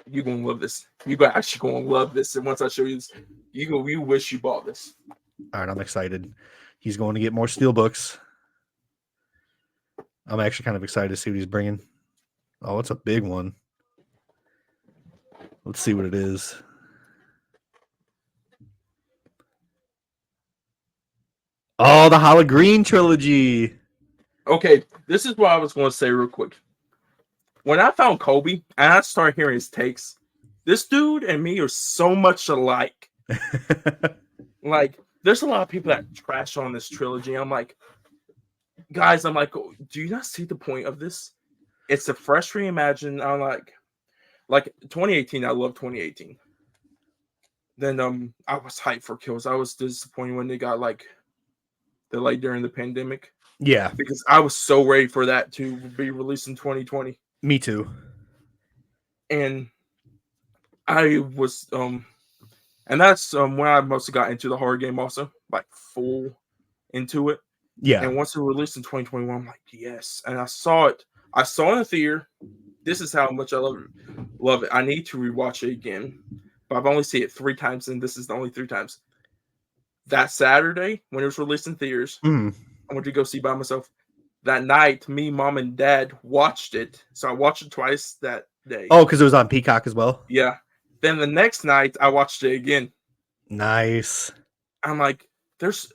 You're going to love this. You're actually going to love this. And once I show you this, you wish you bought this. All right, I'm excited. He's going to get more steelbooks. I'm actually kind of excited to see what he's bringing. Oh, it's a big one. Let's see what it is. Oh, the Halloween trilogy. Okay, this is what I was going to say real quick. When I found Colby and I started hearing his takes, this dude and me are so much alike. Like, there's a lot of people that trash on this trilogy. I'm like, guys, do you not see the point of this? It's a fresh reimagined. I'm like 2018. I love 2018. Then I was hyped for Kills. I was disappointed when they got delayed during the pandemic. Yeah, because I was so ready for that to be released in 2020. Me too. And I was and that's when I mostly got into the horror game also, like full into it. Yeah. And once it released in 2021, I'm like, yes. And I saw it in the theater. This is how much I love it. I need to rewatch it again, but I've only seen it 3 times, and this is the only 3 times. That Saturday when it was released in theaters, Mm. I went to go see by myself. That night, me, mom, and dad watched it, so I watched it twice that day. Oh, because it was on Peacock as well. Yeah. Then the next night, I watched it again. Nice. I'm like, there's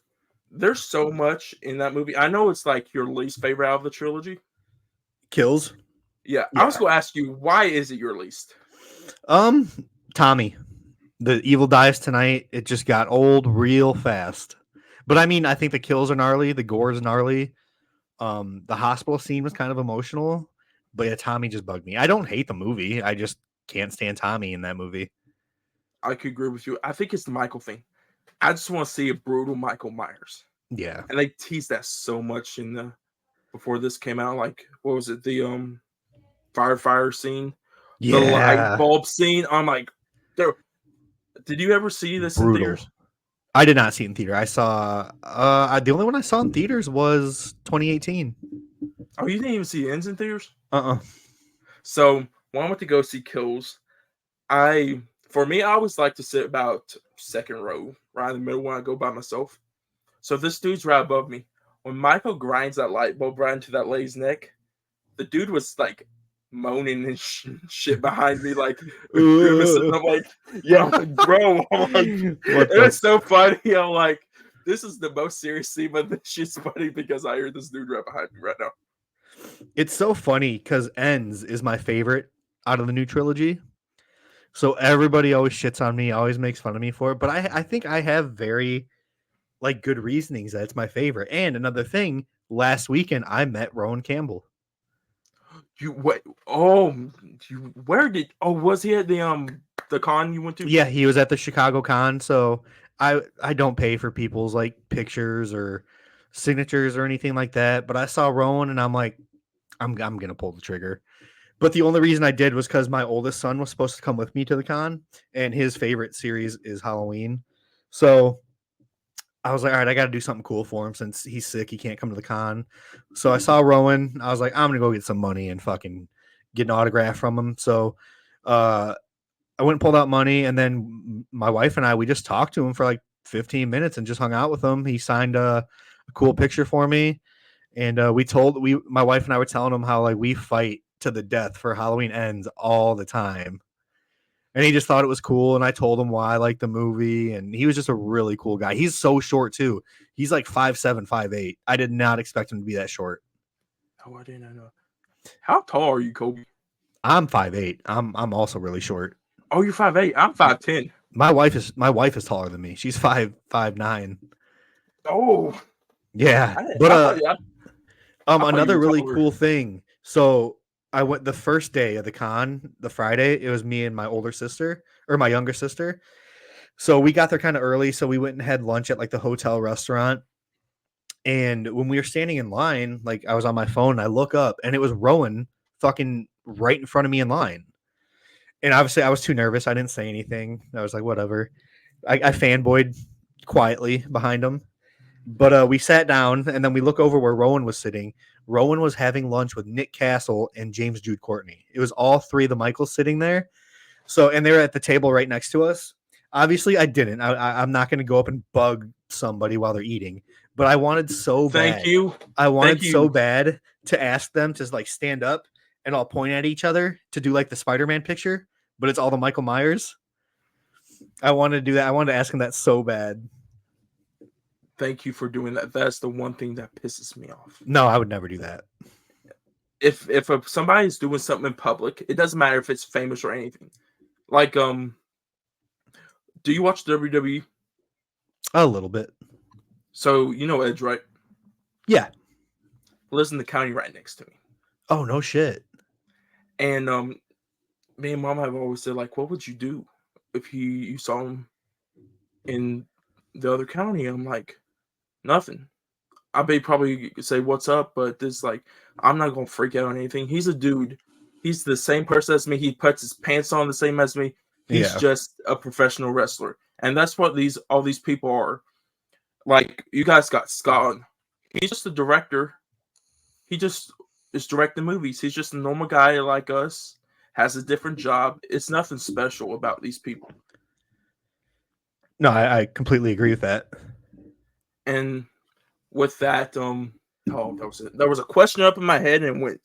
so much in that movie. I know it's like your least favorite out of the trilogy. Kills. Yeah. Yeah. I was going to ask you, why is it your least? Tommy. The evil dies tonight. It just got old real fast. But I mean, I think the kills are gnarly. The gore is gnarly. The hospital scene was kind of emotional. But yeah, Tommy just bugged me. I don't hate the movie. I just can't stand Tommy in that movie. I could agree with you. I think it's the Michael thing. I just want to see a brutal Michael Myers. Yeah. And they teased that so much in the before this came out. Like, what was it? The firefighter scene, the light bulb scene. I'm like, there. Did you ever see this in theaters? I did not see it in theater. I saw the only one I saw in theaters was 2018. Oh, you didn't even see Ends in theaters? So when I went to go see Kills, for me, I always like to sit about second row, right in the middle when I go by myself. So this dude's right above me. When Michael grinds that light bulb right into that lady's neck, the dude was like moaning and shit behind me, like grimacing. I'm like, yeah, bro. It's so funny. I'm like, this is the most serious scene, but this shit's funny because I hear this dude right behind me right now. It's so funny because Ends is my favorite out of the new trilogy. So everybody always shits on me, always makes fun of me for it. But I think I have very like good reasonings that it's my favorite. And another thing, last weekend I met Rowan Campbell. Was he at the con you went to? Yeah, he was at the Chicago con. So I don't pay for people's like pictures or signatures or anything like that. But I saw Rowan and I'm like, I'm gonna pull the trigger. But the only reason I did was because my oldest son was supposed to come with me to the con, and his favorite series is Halloween. So I was like, all right, I got to do something cool for him since he's sick. He can't come to the con. So I saw Rowan. I was like, I'm going to go get some money and fucking get an autograph from him. So I went and pulled out money. And then my wife and I, we just talked to him for like 15 minutes and just hung out with him. He signed a cool picture for me. And my wife and I were telling him how like we fight to the death for Halloween Ends all the time. And he just thought it was cool. And I told him why I liked the movie. And he was just a really cool guy. He's so short too. He's like 5'7", 5'8". I did not expect him to be that short. Oh, I didn't know. How tall are you, Kobe? I'm 5'8". I'm also really short. Oh, you're 5'8". I'm 5'10". My wife is taller than me. She's 5'9". Oh. Yeah. But another really cool thing. So I went the first day of the con, the Friday. It was me and my older sister or my younger sister. So we got there kind of early. So we went and had lunch at like the hotel restaurant. And when we were standing in line, like I was on my phone, I look up and it was Rowan fucking right in front of me in line. And obviously I was too nervous. I didn't say anything. I was like, whatever. I fanboyed quietly behind him. But we sat down and then we look over where Rowan was sitting. Rowan was having lunch with Nick Castle and James Jude Courtney. It was all three of the Michaels sitting there. So, and they're at the table right next to us. Obviously, I didn't. I'm not going to go up and bug somebody while they're eating. But I wanted so bad. Thank you. I wanted so bad to ask them to like stand up and all point at each other to do like the Spider-Man picture. But it's all the Michael Myers. I wanted to do that. I wanted to ask him that so bad. Thank you for doing that. That's the one thing that pisses me off. No, I would never do that. If somebody's doing something in public, it doesn't matter if it's famous or anything. Like, do you watch WWE? A little bit. So you know Edge, right? Yeah. Lives in the county right next to me. Oh, no shit. And me and Mom have always said, like, what would you do if you saw him in the other county? I'm like, nothing. I may probably say what's up, but this like I'm not gonna freak out on anything. He's a dude. He's the same person as me. He puts his pants on the same as me. He's just a professional wrestler, and that's what all these people are. Like you guys got Scott. He's just a director. He just is directing movies. He's just a normal guy like us, has a different job. It's nothing special about these people. No, I completely agree with that. And with that, there was a question up in my head and went.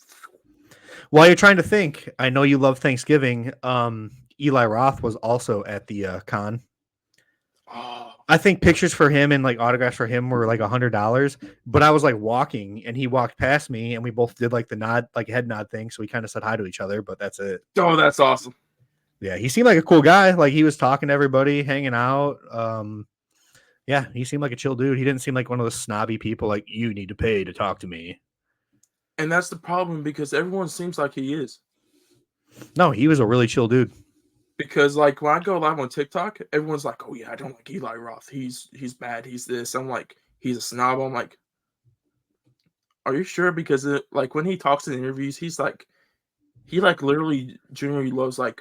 While you're trying to think, I know you love Thanksgiving. Eli Roth was also at the con. Oh, I think pictures for him and like autographs for him were like $100. But I was like walking, and he walked past me, and we both did like the nod, like head nod thing. So we kind of said hi to each other, but that's it. oh, that's awesome. Yeah, he seemed like a cool guy. Like he was talking to everybody, hanging out. Yeah, he seemed like a chill dude. He didn't seem like one of those snobby people like you need to pay to talk to me. And that's the problem because everyone seems like he is. No, he was a really chill dude. Because like when I go live on TikTok, everyone's like, "Oh yeah, I don't like Eli Roth. He's bad. He's this." I'm like, "He's a snob." I'm like, "Are you sure?" Because like when he talks in interviews, he like literally generally loves like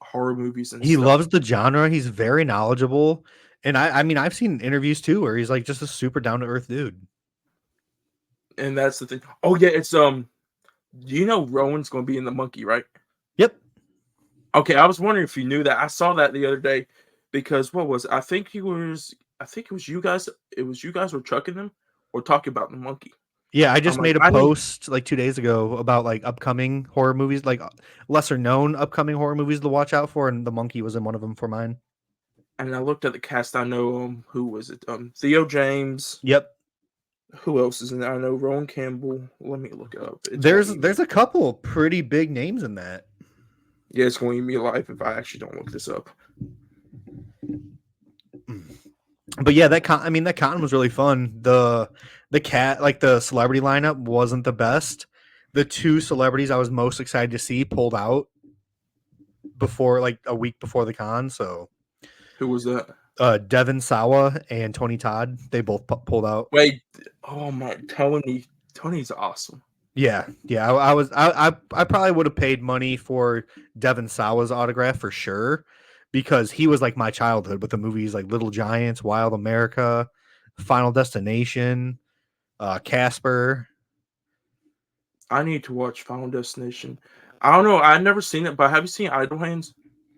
horror movies and He stuff. loves the genre. He's very knowledgeable. And I mean, I've seen interviews too where he's like just a super down to earth dude. And that's the thing. Oh yeah, it's you know Rowan's gonna be in the Monkey, right? Yep. Okay, I was wondering if you knew that. I saw that the other day because what was it? I think it was you guys. It was you guys were chucking them or talking about the Monkey. Yeah, I I'm just like, made a I need, post like 2 days ago about like upcoming horror movies, like lesser known upcoming horror movies to watch out for, and The Monkey was in one of them for mine. and I looked at the cast. I know who was it? Theo James. Yep. Who else is in there? I know Rowan Campbell. Let me look it up. It's gonna eat There's me. a couple pretty big names in that. Yeah, it's going to eat me alive if I actually don't look this up. But yeah, that con was really fun. The cat like the celebrity lineup wasn't the best. The two celebrities I was most excited to see pulled out before like a week before the con. So Who was that? Devin Sawa and Tony Todd, they both pulled out. Wait, oh my, Tony's awesome. Yeah, yeah. I probably would have paid money for Devin Sawa's autograph for sure because he was like my childhood with the movies like Little Giants, Wild America, Final Destination, Casper. I need to watch Final Destination. I don't know. I've never seen it, but have you seen Idle Hands?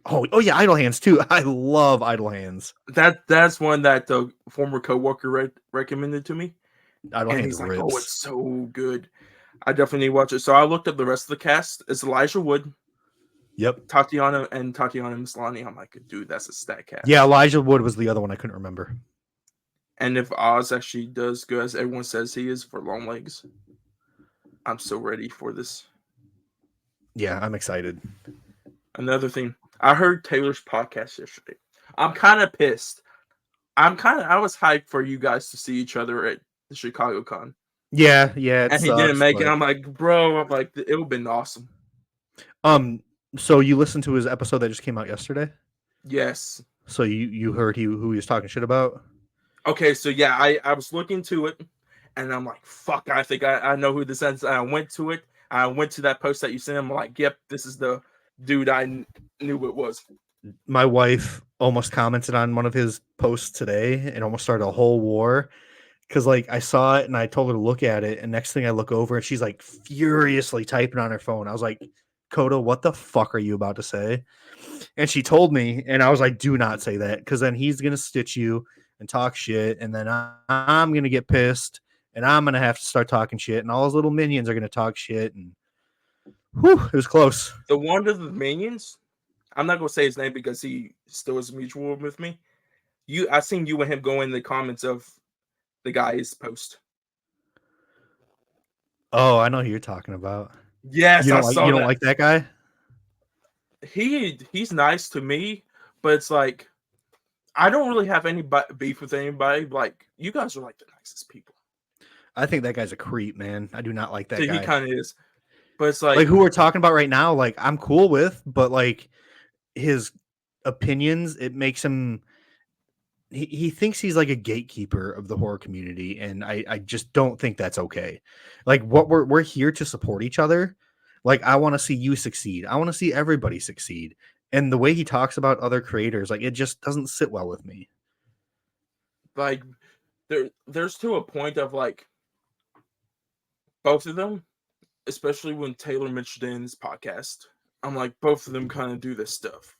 Oh yeah, Idle Hands too. I love Idle Hands. That's one that the former coworker recommended to me, Idle and Hands he's like, "Oh, rips. it's so good." I definitely need to watch it. So I looked up the rest of the cast. It's Elijah Wood, Yep. Tatiana Maslany. I'm like, dude, that's a stat cast. Yeah, Elijah Wood was the other one I couldn't remember. And if Oz actually does good as everyone says he is for Long Legs, I'm so ready for this. Yeah, I'm excited. Another thing, I heard Taylor's podcast yesterday. I'm kind of pissed. I was hyped for you guys to see each other at the Chicago Con. Yeah, it And he didn't sucks. make it. But... I'm like, bro, I'm like, it would have been awesome. So you listened to his episode that just came out yesterday? Yes. So you heard who he was talking shit about? Okay, so yeah, I was looking to it, and I'm like, fuck, I think I know who this is. I went to it. I went to that post that you sent. I'm like, yep, this is the dude I knew it was. My wife almost commented on one of his posts today and almost started a whole war because like I saw it and I told her to look at it, and next thing I look over and she's like furiously typing on her phone. I was like, Coda, what the fuck are you about to say? And she told me, and I was like, do not say that because then he's gonna stitch you and talk shit, and then I'm gonna get pissed and I'm gonna have to start talking shit, and all his little minions are gonna talk shit, and whew, it was close. The one of the minions, I'm not gonna say his name because he still is mutual with me. I seen you and him go in the comments of the guy's post. Oh, I know who you're talking about. Yes, I saw you don't that. like that guy? He's nice to me, but it's like I don't really have any beef with anybody. Like you guys are like the nicest people. I think that guy's a creep, man. I do not like that So guy. he kind of is, but it's Like who we're talking about right now, like I'm cool with, but like his opinions, it makes him he thinks he's like a gatekeeper of the horror community, and I just don't think that's okay. Like what we're here to support each other. Like I want to see you succeed. I want to see everybody succeed. And the way he talks about other creators, like it just doesn't sit well with me. like there's to a point of like both of them. especially when Taylor mentioned it in his podcast, I'm like, both of them kind of do this stuff.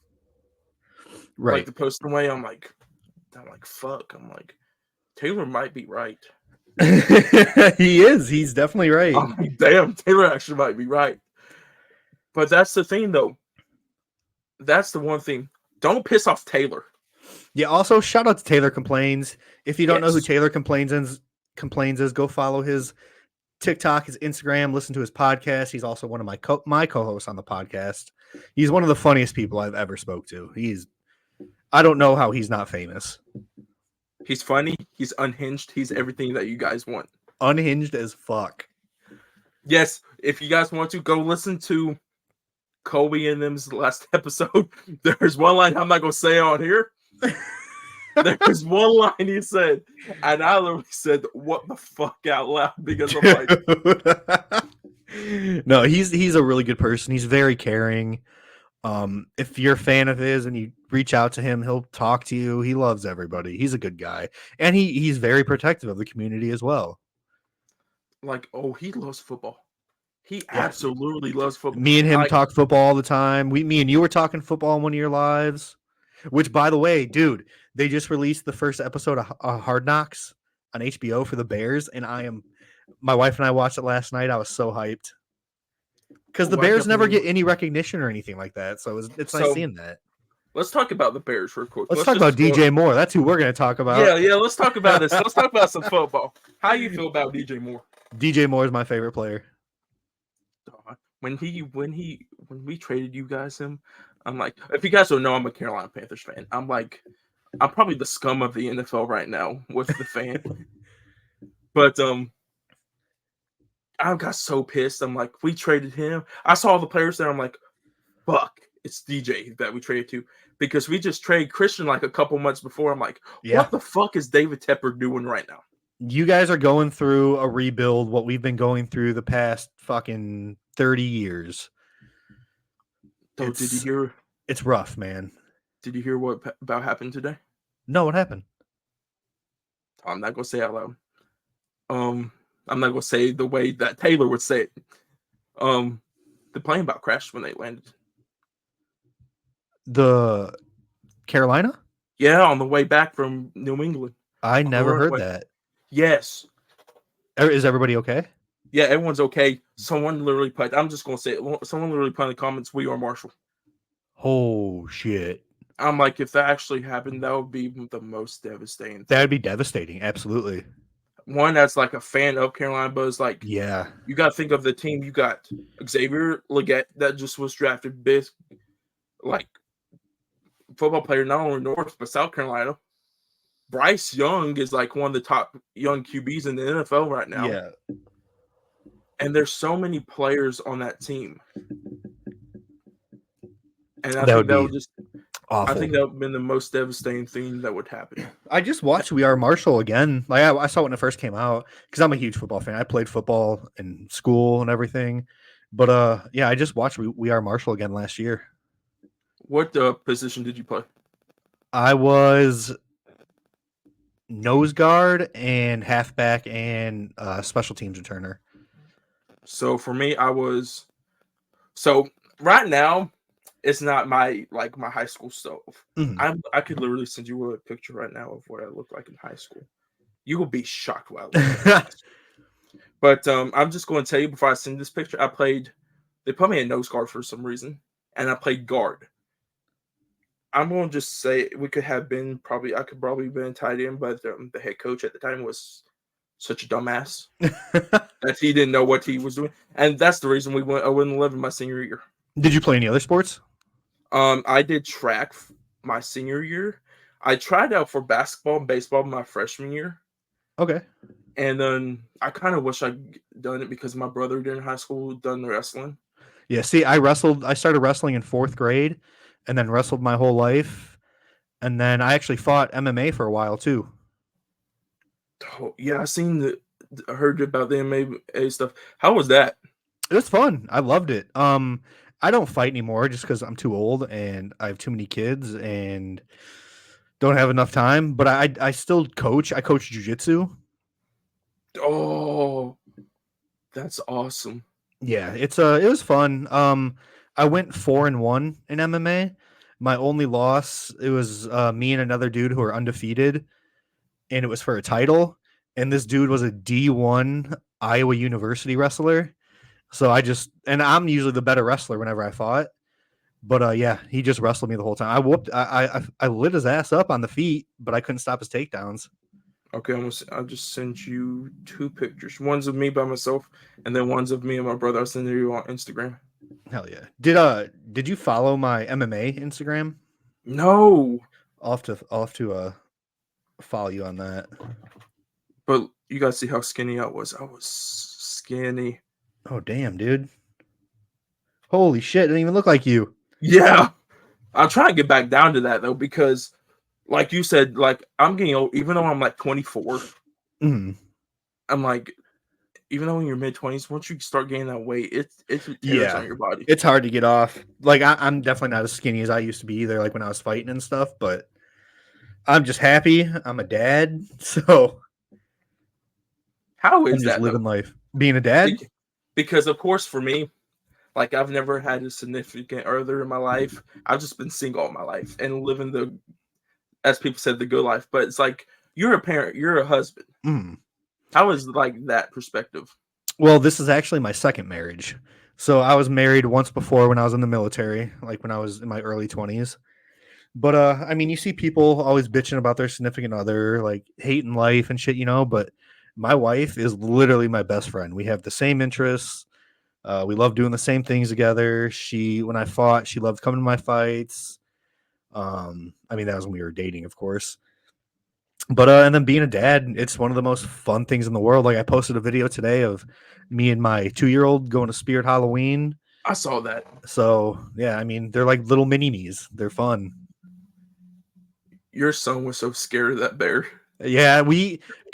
Like Right. the posting way, I'm like, fuck. I'm like, Taylor might be right. He is. He's definitely right. I'm like, damn, Taylor actually might be right. But that's the thing, though. That's the one thing. Don't piss off Taylor. Yeah. Also, shout out to Taylor Complains. If you don't know who Yes. Taylor Complains is, go follow his TikTok, his Instagram, listen to his podcast. He's also one of my co-hosts on the podcast. He's one of the funniest people I've ever spoke to. I don't know how he's not famous. He's funny. He's unhinged. He's everything that you guys want. Unhinged as fuck. Yes, if you guys want to, go listen to Colby and them's last episode. There's one line I'm not going to say on here. There's one line he said, and I literally said, "What the fuck?" out loud because I'm like, no, he's a really good person. He's very caring. If you're a fan of his and you reach out to him, he'll talk to you. He loves everybody. He's a good guy, and he's very protective of the community as well. like, oh, he loves football. He absolutely loves football. Me and him talk football all the time. Me and you were talking football in one of your lives. Which, by the way, dude, they just released the first episode of Hard Knocks on HBO for the Bears, and my wife and I watched it last night. I was so hyped because the Bears never get any recognition or anything like that, so it's nice seeing that. Let's talk about the Bears real quick. Let's talk about DJ Moore. That's who we're going to talk about. Yeah. Let's talk about this. Let's talk about some football. How you feel about DJ Moore? DJ Moore is my favorite player. When we traded you guys him, I'm like, if you guys don't know, I'm a Carolina Panthers fan. I'm probably the scum of the NFL right now with the fan. But I got so pissed. I'm like, we traded him. I saw all the players there. I'm like, fuck, it's DJ that we traded to because we just traded Christian like a couple months before. I'm like, what the fuck is David Tepper doing right now? You guys are going through a rebuild, what we've been going through the past fucking 30 years. So did you hear? It's rough, man. Did you hear what about happened today? No, what happened? I'm not gonna say it out loud. I'm not gonna say the way that Taylor would say it. The plane about crashed when they landed. The Carolina? Yeah, on the way back from New England. I never heard that. Yes. Is everybody okay? Yeah, everyone's okay. Someone literally put, I'm just going to say it. Someone literally put in the comments, "We are Marshall." Oh, shit. I'm like, if that actually happened, that would be the most devastating thing. That would be devastating. Absolutely. One that's like a fan of Carolina, but it's like, yeah, you got to think of the team. You got Xavier Legette that just was drafted, like football player, not only North, but South Carolina. Bryce Young is like one of the top young QBs in the NFL right now. Yeah. And there's so many players on that team. And I think that would just awful. I think that would have been the most devastating thing that would happen. I just watched We Are Marshall again. Like I saw it when it first came out because I'm a huge football fan. I played football in school and everything. But yeah, I just watched We Are Marshall again last year. What position did you play? I was nose guard and halfback and special teams returner. So for me, right now, it's not my high school stuff. Mm-hmm. I could literally send you a picture right now of what I looked like in high school. You will be shocked what I look like. But I'm just going to tell you before I send this picture, they put me in nose guard for some reason, and I played guard. I'm going to just say I could probably been tied in, but the head coach at the time was such a dumbass that he didn't know what he was doing. And that's the reason we went 0-11 my senior year. Did you play any other sports? I did track my senior year. I tried out for basketball and baseball my freshman year. Okay. And then I kind of wish I'd done it because my brother during high school done wrestling. Yeah, see, I started wrestling in 4th grade and then wrestled my whole life. And then I actually fought MMA for a while too. Oh, yeah, I heard about the MMA stuff. How was that? It was fun. I loved it. I don't fight anymore just because I'm too old and I have too many kids and don't have enough time. But I still coach. I coach jiu-jitsu. Oh, that's awesome. Yeah, it was fun. I went 4-1 in MMA. My only loss, it was me and another dude who were undefeated, and it was for a title. And this dude was a D1 Iowa University wrestler. So and I'm usually the better wrestler whenever I fought. But yeah, he just wrestled me the whole time. I lit his ass up on the feet, but I couldn't stop his takedowns. Okay, I'll just send you two pictures. One's of me by myself, and then one's of me and my brother. I'll send you on Instagram. Hell yeah. Did you follow my MMA Instagram? No, I'll have to follow you on that. but you guys see how skinny I was. I was skinny. Oh damn, dude. Holy shit, didn't even look like you. Yeah, I'll try to get back down to that though, because, like you said, like I'm getting old. Even though I'm like 24, Mm. I'm like, even though in your mid-20s, once you start gaining that weight, it tears Yeah. on your body. It's hard to get off. Like I'm definitely not as skinny as I used to be either, like when I was fighting and stuff, but I'm just happy. I'm a dad, so How I'm is just that though? living life. Being a dad? Because of course, for me, like I've never had a significant other in my life. I've just been single all my life and living the, as people said, the good life. But it's like you're a parent, you're a husband. Mm. How is like that perspective? Well, this is actually my second marriage. So I was married once before when I was in the military, like when I was in my early 20s. But I mean, you see people always bitching about their significant other, like hating life and shit, but my wife is literally my best friend. We have the same interests. We love doing the same things together. When I fought, she loved coming to my fights. I mean, that was when we were dating, of course. But and then being a dad, it's one of the most fun things in the world. Like I posted a video today of me and my 2-year-old going to Spirit Halloween. I saw that. So yeah, I mean, they're like little mini me's. They're fun. Your son was so scared of that bear. Yeah,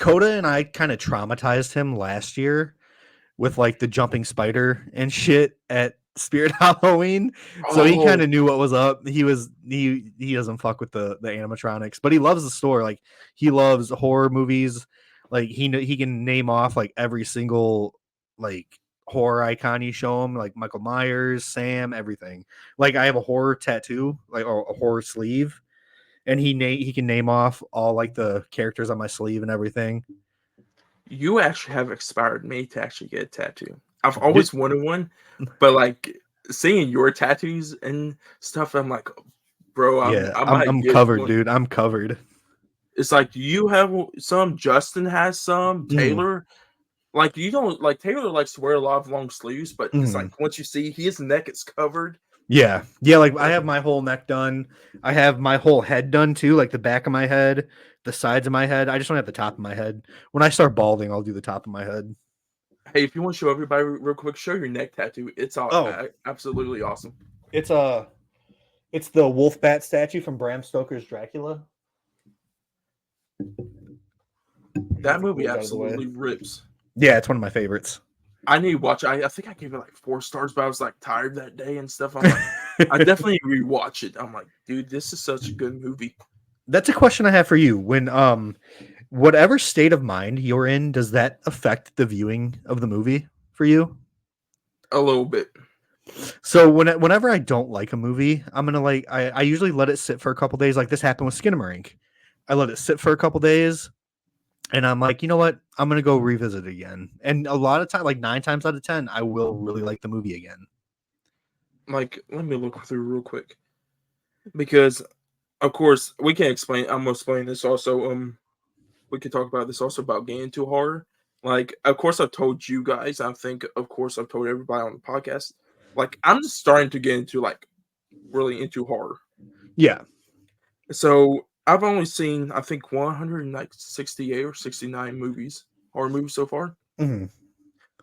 Coda and I kind of traumatized him last year with like the jumping spider and shit at Spirit Halloween. So he kind Oh, of knew what was up. He doesn't fuck with the animatronics, but he loves the store. Like he loves horror movies. Like he can name off like every single like horror icon you show him, like Michael Myers, Sam, everything. Like I have a horror tattoo, like or a horror sleeve, and he can name off all like the characters on my sleeve and everything. you actually have inspired me to actually get a tattoo. I've Dude, always wanted one, but like seeing your tattoos and stuff, I'm like, bro, yeah, I might I'm get covered, one. dude. I'm covered. It's like you have some, Justin has some, Mm, Taylor. Like you don't like Taylor likes to wear a lot of long sleeves, but it's mm. like once you see his neck is covered. Yeah. Yeah, like I have my whole neck done. I have my whole head done too, like the back of my head, the sides of my head. I just don't have the top of my head. When I start balding, I'll do the top of my head. Hey, if you want to show everybody real quick, show your neck tattoo. It's all Oh, absolutely awesome. it's a it's the wolf bat statue from Bram Stoker's Dracula. That Move the movie cord out of the way. absolutely rips. Yeah, it's one of my favorites. I need to watch. I think I gave it like 4 stars, but I was like tired that day and stuff. I'm like, I definitely rewatch it. I'm like, dude, this is such a good movie. That's a question I have for you. When whatever state of mind you're in, does that affect the viewing of the movie for you? A little bit. So whenever I don't like a movie, I'm gonna I usually let it sit for a couple days. Like this happened with Skinamarink. I let it sit for a couple days, and I'm like, you know what? I'm gonna go revisit it again. And a lot of time, like 9 times out of 10, I will really like the movie again. Like, let me look through real quick because, of course, we can explain. I'm gonna explain this also. We could talk about this also about getting into horror. Like, of course, I've told you guys. I think, of course, I've told everybody on the podcast. Like, I'm just starting to get into like really into horror. Yeah. So I've only seen, I think, 168 or 69 movies, horror movies so far. Mhm.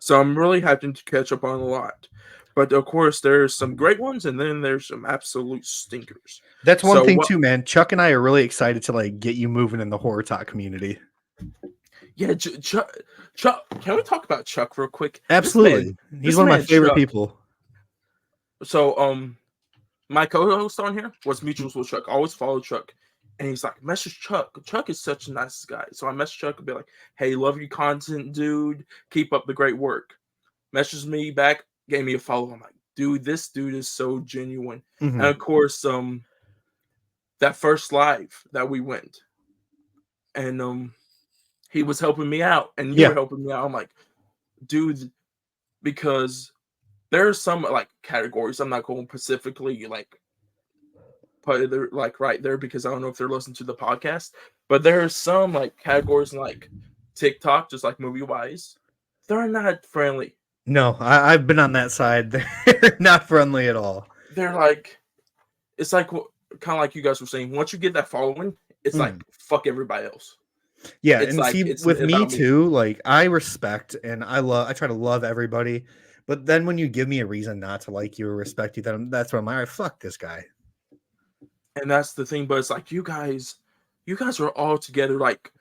So I'm really having to catch up on a lot. But of course, there's some great ones, and then there's some absolute stinkers. That's one So thing what? too, man. Chuck and I are really excited to like get you moving in the horror talk community. Yeah, Chuck. Can we talk about Chuck real quick? Absolutely. He's This one of my man, favorite Chuck. people. So my co-host on here was mutuals with Chuck. I always follow Chuck, and he's like, message Chuck. Chuck is such a nice guy. So I message Chuck and be like, hey, love your content, dude. Keep up the great work. Messages me back. gave me a follow. I'm like, dude, this dude is so genuine. And Mhm. of course, that first live that we went, and he was helping me out, and you were Yeah. helping me out. I'm like, dude, because there's some like categories. I'm not going specifically like put it like right there because I don't know if they're listening to the podcast, but there's some like categories in like TikTok, just like movie wise, they're not friendly. No, I've been on that side. They're not friendly at all. They're like, it's like kind of like you guys were saying. Once you get that following, it's Mm. like fuck everybody else. Yeah, It's and like see, it's with me about me. too, like I respect and I try to love everybody, but then when you give me a reason not to like you or respect you, then that's when I'm like, all right, fuck this guy. And that's the thing. But it's like you guys are all together. Like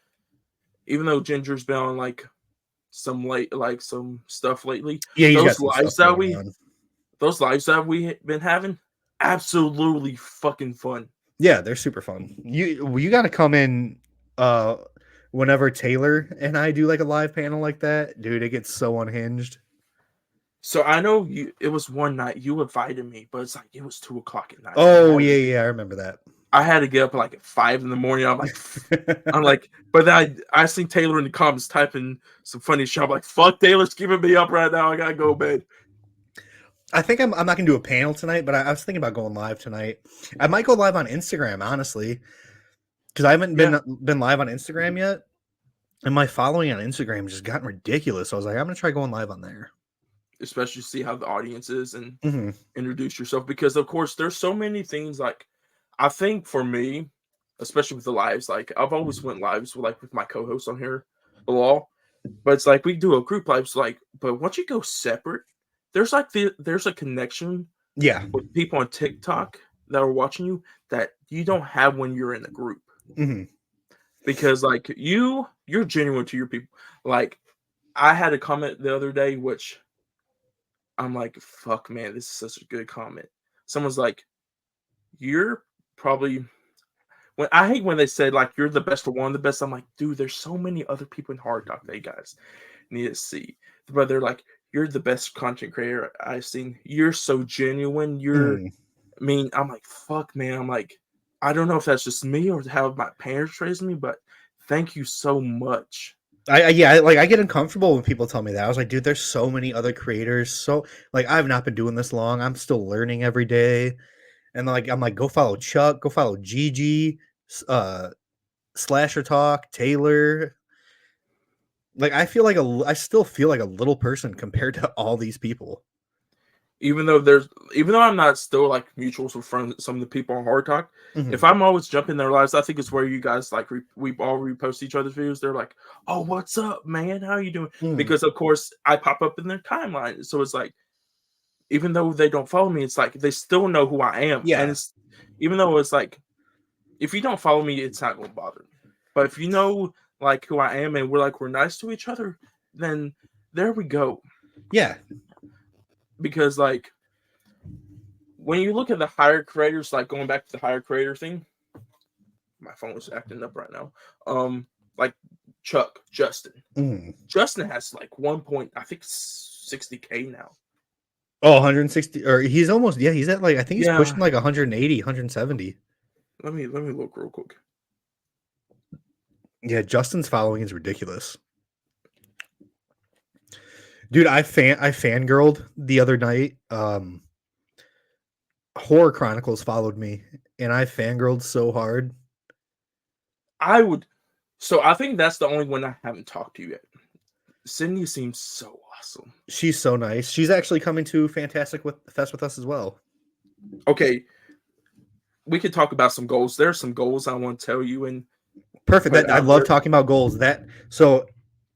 even though Ginger's been on like some stuff lately, Yeah, he's got those some stuff lives that going we on. those lives that we been having, absolutely fucking fun. Yeah, they're super fun. You got to come in uh whenever Taylor and I do like a live panel like that, dude. It gets so unhinged. So I know you. It was one night you invited me, but it's like it was 2 o'clock at night, and Oh yeah, I remember that. I had to get up like at 5 in the morning. I'm like, but then I seen Taylor in the comments typing some funny shit. I'm like, fuck Taylor's keeping me up right now. I gotta go to bed. I think I'm not gonna do a panel tonight, but I was thinking about going live tonight. I might go live on Instagram, honestly, because I haven't Yeah, been live on Instagram yet, and my following on Instagram has just gotten ridiculous. So I was like, I'm gonna try going live on there. especially see how the audience is and Hmm. introduce yourself because of course there's so many things like I think for me, especially with the lives, like I've always went lives with like with my co-host on here, Bilal. But it's like we do a group lives like but once you go separate, there's a connection Yeah. with people on TikTok that are watching you that you don't have when you're in a group. Hmm. Because like you're genuine to your people. Like I had a comment the other day which I'm like, fuck man, this is such a good comment. Someone's like, you're probably when I hate when they said like you're the best or one of the best. I'm like, dude, there's so many other people in Hard Talk that you guys need to see. But they're like, you're the best content creator I've seen. You're so genuine. Hmm. I mean, I'm like, fuck, man. I'm like, I don't know if that's just me or how my parents raised me, but thank you so much. I get uncomfortable when people tell me that. I was like, dude, there's so many other creators. So like, I've not been doing this long. I'm still learning every day. And like, I'm like, go follow Chuck, go follow Gigi, uh, Slasher Talk, Taylor. Like, I still feel like a little person compared to all these people. Even though I'm not still like mutuals with friends, some of the people on Hard Talk, Hmm. if I'm always jumping their lives, I think it's where you guys like we all repost each other's videos. They're like, "Oh, what's up, man? How you doing?" Hmm. Because of course I pop up in their timeline, so it's like even though they don't follow me, it's like they still know who I am, and Yeah, it's even though it's like if you don't follow me, it's not going to bother me. But if you know like who I am and we're nice to each other, then there we go. yeah, Because like when you look at the higher creators, like going back to the higher creator thing, my phone is acting up right now. Like Chuck, Justin. hmm. Justin has like 60K now. Oh, 160, or he's almost, yeah, he's at like, I think he's Yeah. pushing like 180, 170. Let me look real quick. Yeah, Justin's following is ridiculous. Dude, I fangirled the other night. Horror Chronicles followed me, and I fangirled so hard. I would so I think that's the only one I haven't talked to yet. Sydney seems so awesome. She's so nice. She's actually coming to Fantastic with Fest with us as well. Okay, we could talk about some goals. There's some goals I want to tell you and Perfect. put That I out love there. talking about goals. That so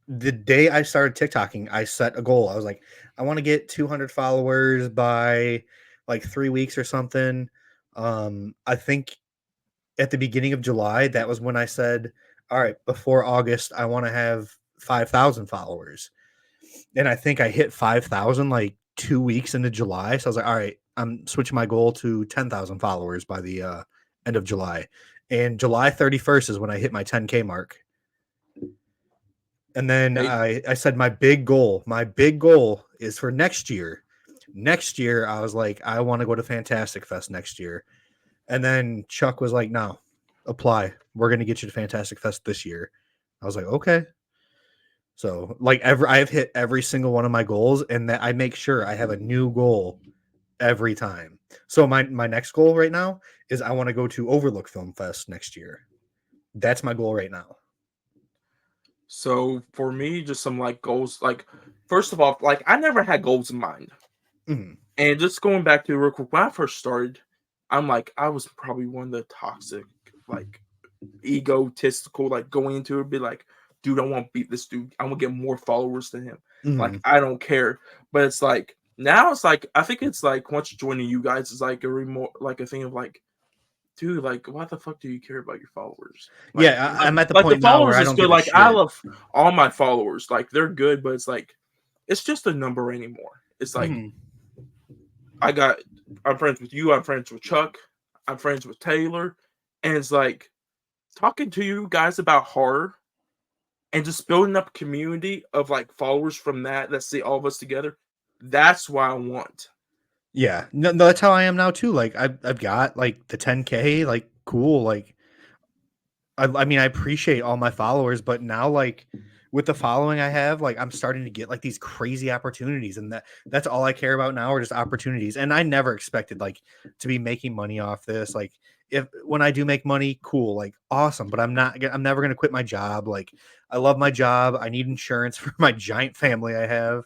the day I started TikToking, I set a goal. I was like, I want to get 200 followers by like 3 weeks or something. I think at the beginning of July, that was when I said, all right, before August, I want to have 5,000 followers. And I think I hit 5,000 like 2 weeks into July. So I was like, all right, I'm switching my goal to 10,000 followers by the end of July. And July 31st is when I hit my 10K mark. And then Hey, I said my big goal is for next year Next year, I was like, I want to go to Fantastic Fest next year. And then Chuck was like, no, apply. We're going to get you to Fantastic Fest this year. I was like, okay. So like I've hit every single one of my goals, and that I make sure I have a new goal every time. So my next goal right now is I want to go to Overlook Film Fest next year. That's my goal right now. So for me, just some like goals. Like first of all, like I never had goals in mind. Mhm. And just going back to real quick, when I first started, I'm like I was probably one of the toxic, like egotistical, like going into it, be like, dude, I want to beat this dude. I want to get more followers than him. Like Mhm. I don't care. But it's like now it's like I think it's like once joining you guys is like a remote like a thing of like, dude, like why the fuck do you care about your followers? Like Yeah, I'm at the like the point now where followers I is don't good. give a Like I shit. love all my followers. Like they're good, but it's like it's just a number anymore. It's like Mhm. I'm friends with you, I'm friends with Chuck, I'm friends with Taylor, and it's like talking to you guys about horror and just building up a community of like followers from that see all of us together. That's what I want. Yeah, no, that's how I am now too. Like I've got like the 10K, like cool. Like I mean, I appreciate all my followers, but now like with the following I have, like I'm starting to get like these crazy opportunities, and that's all I care about now are just opportunities. And I never expected like to be making money off this. Like if when I do make money, cool, like awesome. But I'm never gonna quit my job. Like I love my job. I need insurance for my giant family I have.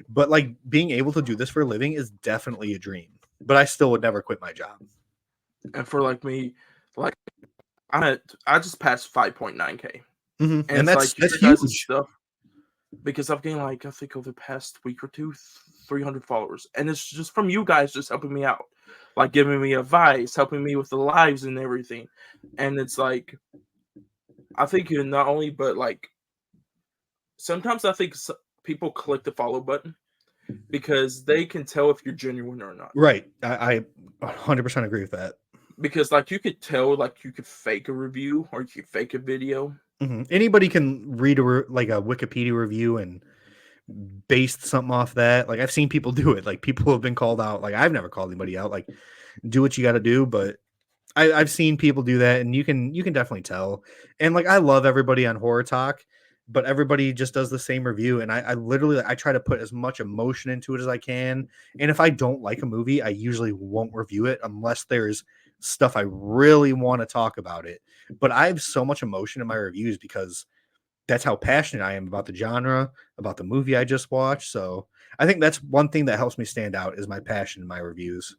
But like being able to do this for a living is definitely a dream. But I still would never quit my job. And for like me, like I just passed 5.9K. And And it's like that's your guys' huge. stuff because I've gained like I think over the past week or two, 300 followers. And it's just from you guys just helping me out. Like giving me advice, helping me with the lives and everything. And it's like I think you not only but like sometimes I think people click the follow button because they can tell if you're genuine or not. Right. I 100% agree with that. Because like you could tell, like you could fake a review or you could fake a video. Anybody can read like a Wikipedia review and base something off that. Like I've seen people do it. Like people have been called out. Like I've never called anybody out. Like do what you got to do, but I've seen people do that, and you can definitely tell. And like I love everybody on Horror Talk, but everybody just does the same review. And I literally I try to put as much emotion into it as I can. And if I don't like a movie, I usually won't review it unless there's stuff I really want to talk about it. But I have so much emotion in my reviews because that's how passionate I am about the genre, about the movie I just watched. So I think that's one thing that helps me stand out is my passion in my reviews.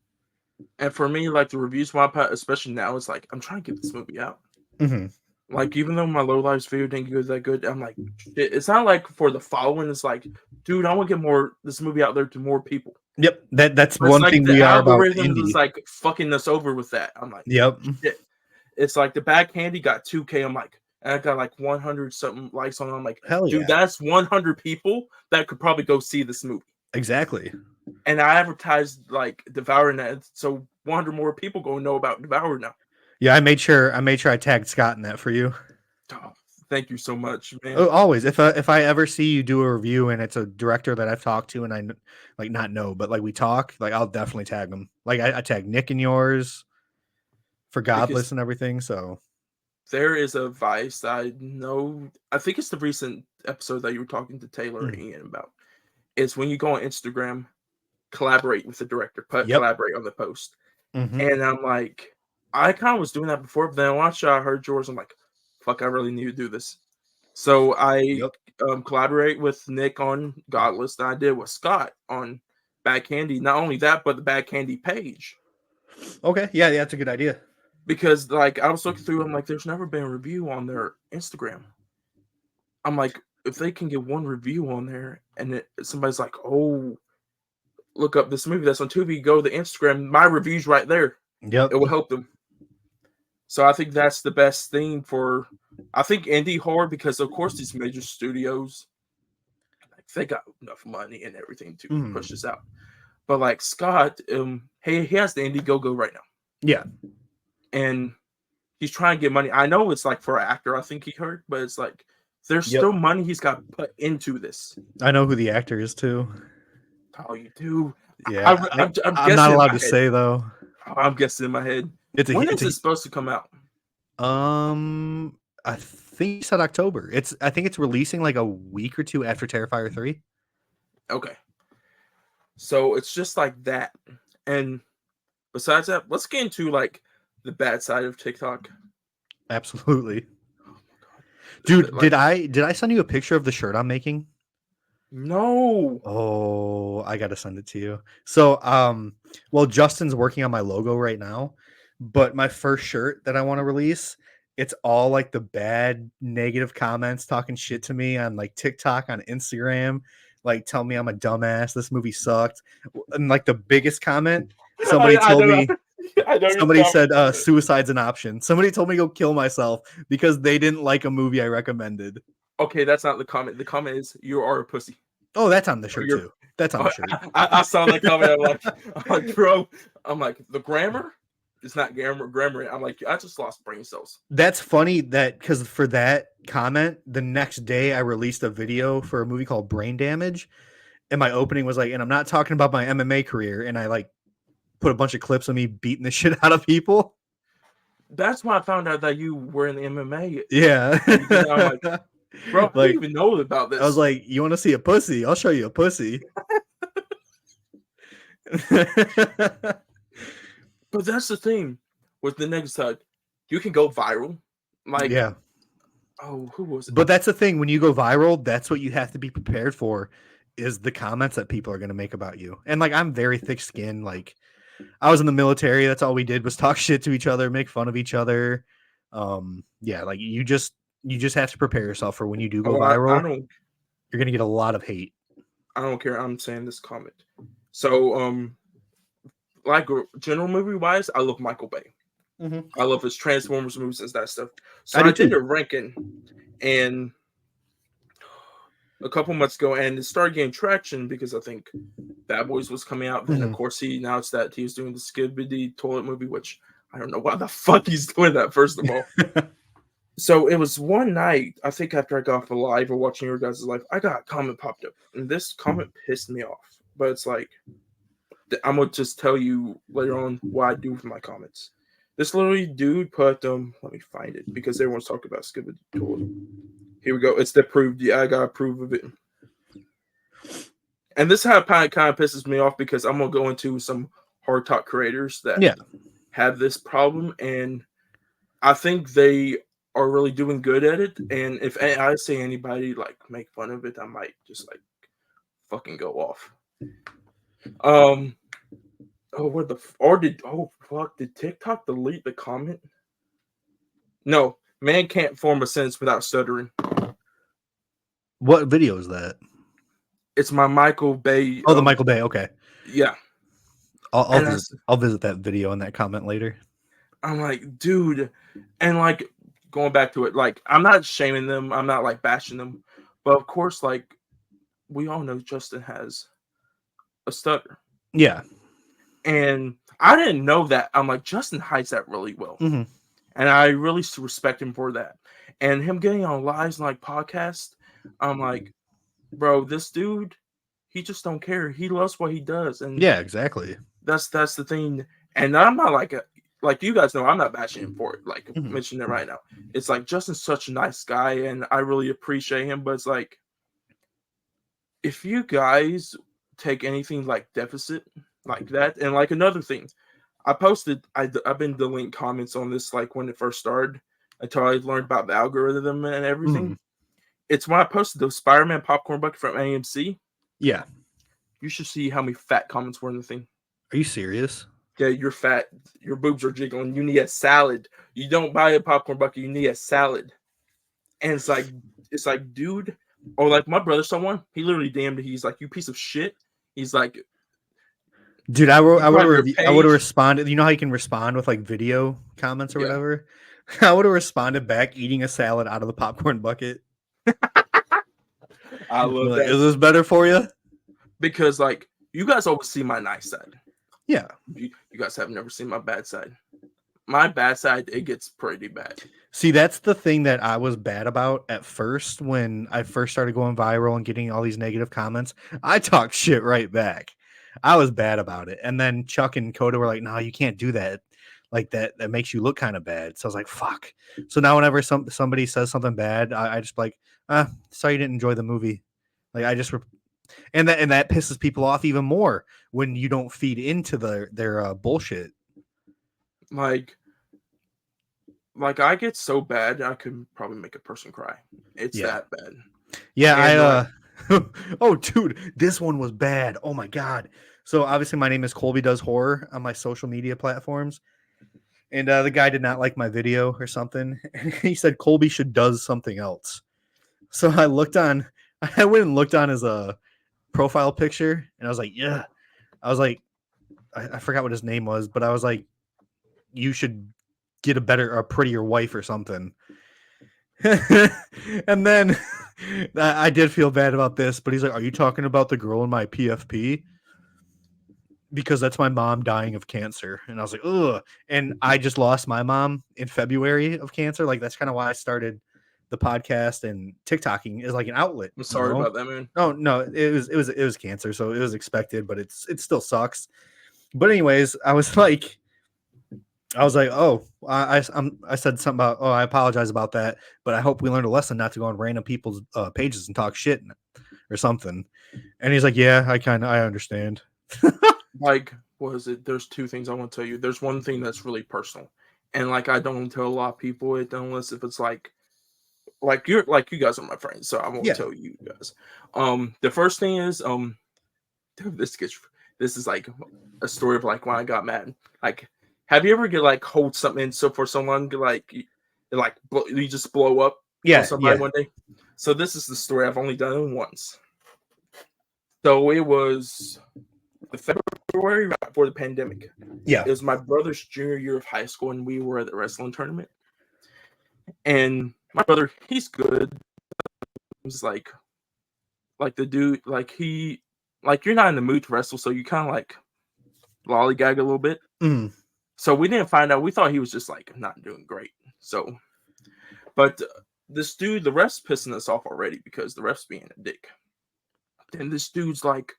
And for me, like the reviews, especially now, it's like I'm trying to get this movie out. Mm-hmm. Like even though my low lives video didn't go that good, I'm like, shit. It's not like for the following. It's like, dude, I want to get more this movie out there to more people. Yep, that's But it's one like thing the we are about algorithms is indie. like fucking us over with that. I'm like, Yep. shit. It's like the Bad Candy got 2K. I'm like, and I got like 100 something likes on it. I'm like, Hell dude, yeah. that's 100 people that could probably go see this movie. Exactly. And I advertised like Devour that, so 100 more people go know about Devour now. Yeah, I made sure I tagged Scott in that for you. Oh, thank you so much, man. Oh, always. If I ever see you do a review and it's a director that I've talked to and I like not know, but like we talk, like I'll definitely tag them. Like I tag Nick in yours for Because Godless and everything. So there is a vice I know. I think it's the recent episode that you were talking to Taylor and Ian about. It's when you go on Instagram, collaborate with the director, yep. collaborate on the post. Mm-hmm. And I'm like, I kind of was doing that before, but then once I heard yours, I'm like, fuck, I really need to do this. So I Yep. collaborate with Nick on Godless, and I did with Scott on Bad Candy. Not only that, but the Bad Candy page. Okay. Yeah, that's a good idea. Because like I was looking through, I'm like, there's never been a review on their Instagram. I'm like, if they can get one review on there, and somebody's like, oh, look up this movie that's on Tubi, go to Instagram, my review's right there. Yep. It will help them. So I think that's the best thing for, I think indie horror, because of course these major studios, like, they got enough money and everything to push this out. But like Scott, he has the Indiegogo right now. Yeah. And he's trying to get money. I know it's like for an actor, I think he heard, but it's like there's still money he's got put into this. I know who the actor is too. Oh, you do. Yeah, I'm I'm guessing not in allowed my to head. say though. I'm guessing in my head. When is it supposed to come out? I think you said October. I think it's releasing like a week or two after Terrifier 3. Okay. So it's just like that. And besides that, let's get into like the bad side of TikTok. Absolutely. Oh my god. Dude, Like, did I send you a picture of the shirt I'm making? no. Oh, I gotta send it to you. So, well, Justin's working on my logo right now, but my first shirt that I want to release, it's all like the bad negative comments talking shit to me on like TikTok, on Instagram, like tell me I'm a dumbass, this movie sucked. And like the biggest comment, somebody I told don't me, know. I don't somebody know. said suicide's an option. Somebody told me to go kill myself because they didn't like a movie I recommended. Okay, that's not the comment. The comment is you are a pussy. Oh, that's on the Or shirt you're too. That's on the shirt. I saw that comment. I'm like, bro, I'm like, the grammar is not grammar. I'm like, I just lost brain cells. That's funny that because for that comment, the next day I released a video for a movie called Brain Damage, and my opening was like, and I'm not talking about my MMA career, and I like put a bunch of clips of me beating the shit out of people. That's why I found out that you were in the MMA. Yeah. I'm like, bro, I didn't Like, even know about this. I was like, you want to see a pussy? I'll show you a pussy. But that's the thing with the negative side. You can go viral. Like, Yeah. oh, who was it? But that's the thing. When you go viral, that's what you have to be prepared for, is the comments that people are going to make about you. And like, I'm very thick skinned. Like, I was in the military. That's all we did was talk shit to each other, make fun of each other. Yeah, like you just have to prepare yourself for when you do go viral. You're going to get a lot of hate. I don't care. I'm saying this comment. So, like general movie wise, I love Michael Bay. Mm-hmm. I love his Transformers movies and that stuff. So I I did too. a ranking, and a couple months ago, and it started getting traction because I think Bad Boys was coming out. Then of course he announced that he was doing the Skibidi toilet movie, which I don't know why the fuck he's doing that. First of all, so it was one night, I think after I got off the live or watching your guys' live, I got a comment popped up, and this comment pissed me off. But it's like, I'm gonna just tell you later on what I do with my comments. This literally dude put let me find it because everyone's talking about Skibidi toilet. Here we go. It's the approved. Yeah, I got approve of it. And this kind of pisses me off because I'm gonna go into some hard talk creators that have this problem, and I think they are really doing good at it. And if I say anybody like make fun of it, I might just like fucking go off. Oh, what the fuck? Did TikTok delete the comment? No, man can't form a sentence without stuttering. What video is that? It's my Michael Bay. Oh, the Michael Bay. Okay. Yeah. I'll visit that video and that comment later. I'm like, dude, and like going back to it, like I'm not shaming them, I'm not like bashing them, but of course, like we all know Justin has a stutter. Yeah. And I didn't know that. I'm like, Justin hides that really well. Mm-hmm. And I really respect him for that. And him getting on lives and like podcasts, I'm like, bro, this dude, he just don't care. He loves what he does. And yeah, exactly. That's the thing. And I'm not like you guys know, I'm not bashing him for it. Like mentioning it right now. It's like Justin's such a nice guy and I really appreciate him. But it's like, if you guys take anything like deficit like that, and like another thing, I've been deleting comments on this like when it first started until I learned about the algorithm and everything. It's when I posted the Spider-Man popcorn bucket from AMC. Yeah. You should see how many fat comments were in the thing. Are you serious? Yeah, you're fat. Your boobs are jiggling. You need a salad. You don't buy a popcorn bucket. You need a salad. And it's like, dude, or like my brother, someone, he literally DM'd. He's like, you piece of shit. He's like, dude, I would have responded. You know how you can respond with like video comments or whatever? I would have responded back eating a salad out of the popcorn bucket. I love like, that. Is this better for you? Because like you guys always see my nice side. Yeah. You guys have never seen my bad side. My bad side, it gets pretty bad. See, that's the thing that I was bad about at first when I first started going viral and getting all these negative comments. I talked shit right back. I was bad about it. And then Chuck and Coda were like, no, you can't do that. Like that makes you look kind of bad. So I was like, fuck. So now whenever somebody says something bad, I just like, sorry you didn't enjoy the movie. Like I just and that pisses people off even more when you don't feed into their bullshit. Like I get so bad I could probably make a person cry. It's Yeah. that bad. Yeah, And oh dude, this one was bad. Oh my god. So obviously my name is Colby Does Horror on my social media platforms. And the guy did not like my video or something. And he said Colby should does something else. So I went and looked on his profile picture and I was like, yeah. I was like, I forgot what his name was, but I was like, you should get a prettier wife or something. And then I did feel bad about this, but he's like, are you talking about the girl in my PFP? Because that's my mom dying of cancer. And I was like, ugh. And I just lost my mom in February of cancer. Like, that's kind of why I started the podcast, and TikToking is like an outlet. I'm sorry about that, man. Oh no, it was cancer, so it was expected, but it still sucks. But anyways, I was like, oh, I said something about, oh, I apologize about that, but I hope we learned a lesson not to go on random people's pages and talk shit or something. And he's like, yeah, I understand. Like, what is it? There's two things I want to tell you. There's one thing that's really personal, and like I don't tell a lot of people it unless if it's like you guys are my friends, so I won't tell you guys. The first thing is dude, this is like a story of like when I got mad. Like, have you ever like hold something so for someone you just blow up on somebody one day? So this is the story. I've only done it once. So it was the February right before the pandemic. Yeah. It was my brother's junior year of high school, and we were at the wrestling tournament. And my brother, he's good. It was like the dude, you're not in the mood to wrestle, so you kind of like lollygag a little bit. Mm. So we didn't find out. We thought he was just like not doing great. So, but this dude, the ref's pissing us off already because the ref's being a dick. And this dude's like,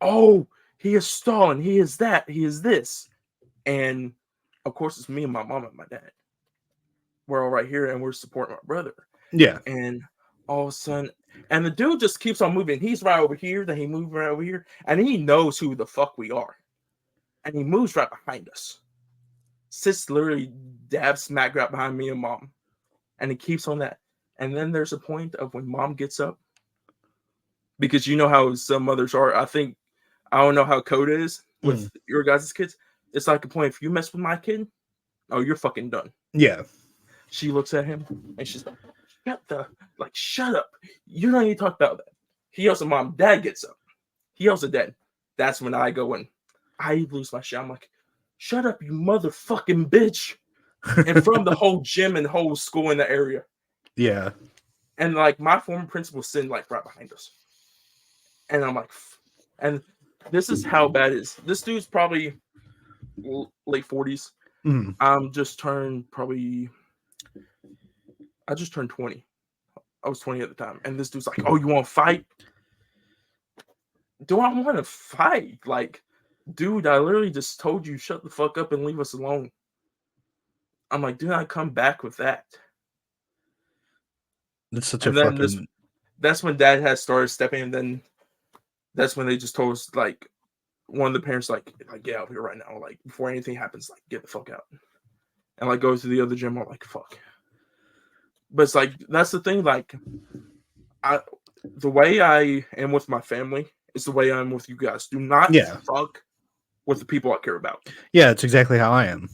oh, he is stalling. He is that. He is this. And of course, it's me and my mom and my dad. We're all right here and we're supporting my brother. Yeah. And all of a sudden, and the dude just keeps on moving. He's right over here, then he moves right over here, and he knows who the fuck we are. And he moves right behind us. Sits literally dab smack right behind me and mom. And he keeps on that. And then there's a point of when mom gets up. Because you know how some mothers are. I don't know how Coda is with your guys' kids. It's like a point, if you mess with my kid, oh, you're fucking done. Yeah. She looks at him and she's like, shut up. You don't need to talk about that. He yells at mom. Dad gets up. He yells at dad. That's when I go and I lose my shit. I'm like, shut up, you motherfucking bitch. And from the whole gym and the whole school in the area. Yeah. And like my former principal sitting like right behind us. And I'm like, and this is how bad it is. This dude's probably late 40s. I just turned 20. I was 20 at the time. And this dude's like, oh, you want to fight? Do I want to fight? Like, dude, I literally just told you shut the fuck up and leave us alone. I'm like, do not come back with that. That's such and a then fucking... that's when dad had started stepping, and then that's when they just told us, like, one of the parents, like get out here right now. Like, before anything happens, like, get the fuck out. And, like, go to the other gym. I'm like, fuck. But it's like, that's the thing, like, the way I am with my family is the way I'm with you guys. Do not fuck with the people I care about. Yeah, that's exactly how I am.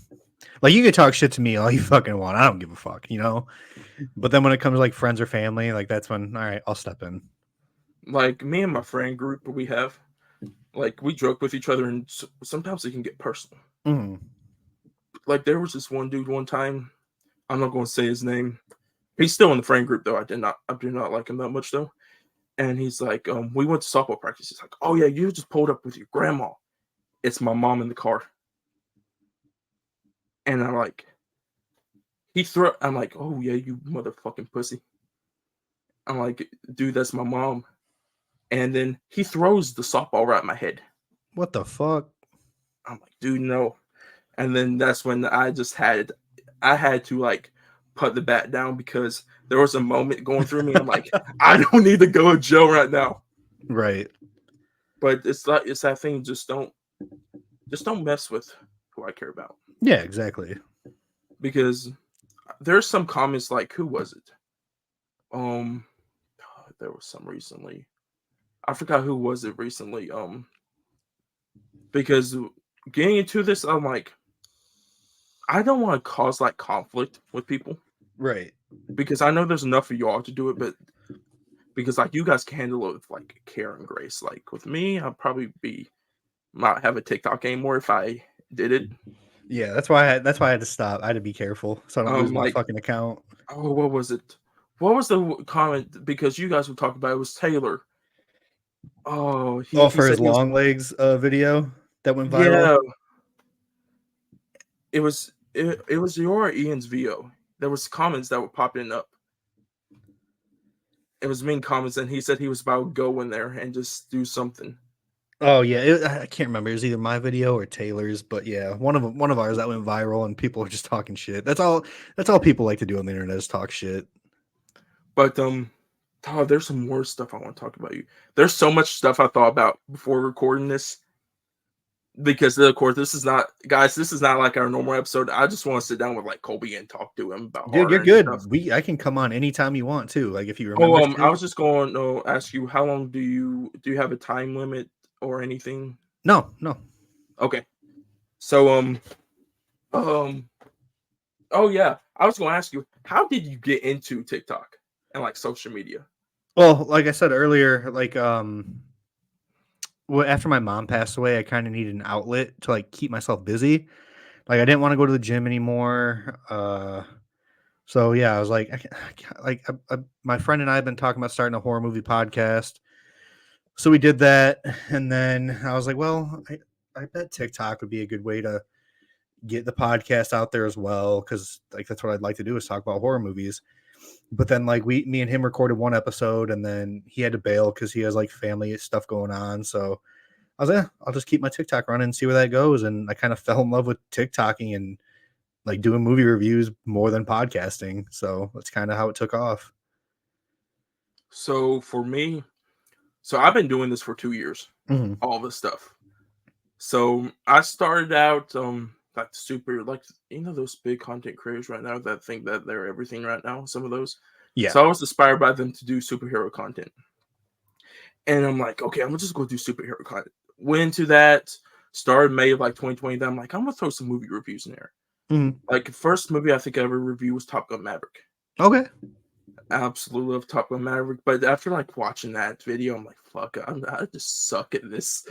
Like, you can talk shit to me all you fucking want. I don't give a fuck, you know? But then when it comes to, like, friends or family, like, that's when, all right, I'll step in. Like, me and my friend group we have, like, we joke with each other, and sometimes it can get personal. Like, there was this one dude one time, I'm not going to say his name. He's still in the friend group, though. I do not like him that much, though. And he's like, we went to softball practice. He's like, oh, yeah, you just pulled up with your grandma. It's my mom in the car. And I'm like, I'm like, oh yeah, you motherfucking pussy. I'm like, dude, that's my mom. And then he throws the softball right at my head. What the fuck? I'm like, dude, no. And then that's when I had to like put the bat down because there was a moment going through me. I'm like, I don't need to go to jail right now. Right. But it's that thing. Just don't mess with who I care about. Yeah, exactly. Because there's some comments like, who was it? There was some recently. I forgot who was it recently. Because getting into this, I'm like, I don't want to cause like conflict with people. Right. Because I know there's enough of y'all to do it, but because like you guys can handle it with like care and grace. Like with me, I'd probably not have a TikTok anymore if I did it. Yeah, that's why I had to stop. I had to be careful so I don't lose my fucking account. Oh, what was it? What was the comment? Because you guys were talking about it was Taylor. Oh, he for said his he was, long legs video that went viral. yeah. It was your Ian's video. There was comments that were popping up. It was mean comments, and he said he was about to go in there and just do something. Oh yeah, I can't remember. It was either my video or Taylor's, but yeah, one of ours that went viral, and people are just talking shit. That's all people like to do on the internet is talk shit. But there's some more stuff I want to talk about you. There's so much stuff I thought about before recording this. Because of course, this is not like our normal episode. I just want to sit down with like Colby and talk to him about Dude, you're horror and good. stuff. I can come on anytime you want to. Like if you remember. I was just going to ask you, how long do you have a time limit or anything? No. Okay. So oh yeah, I was going to ask you, how did you get into TikTok and like social media? Well, like I said earlier, like after my mom passed away, I kind of needed an outlet to like keep myself busy. Like I didn't want to go to the gym anymore. So yeah, I was like, my friend and I have been talking about starting a horror movie podcast. So we did that, and then I was like, well, I bet TikTok would be a good way to get the podcast out there as well, because like that's what I'd like to do is talk about horror movies. But then like me and him recorded one episode, and then he had to bail because he has like family stuff going on. So I was like, I'll just keep my TikTok running and see where that goes. And I kind of fell in love with TikToking and like doing movie reviews more than podcasting. So that's kind of how it took off. So for me, I've been doing this for 2 years, all this stuff. So I started out like super, like, those big content creators right now that think that they're everything right now. Some of those, Yeah. So I was inspired by them to do superhero content, and I'm like, okay, I'm gonna just go do superhero content. Went into that, started May of like 2020. Then I'm like, I'm gonna throw some movie reviews in there. Like first movie I think I ever reviewed was Top Gun Maverick. Okay. I absolutely love Top Gun Maverick, but after like watching that video, I'm like, fuck, I just suck at this.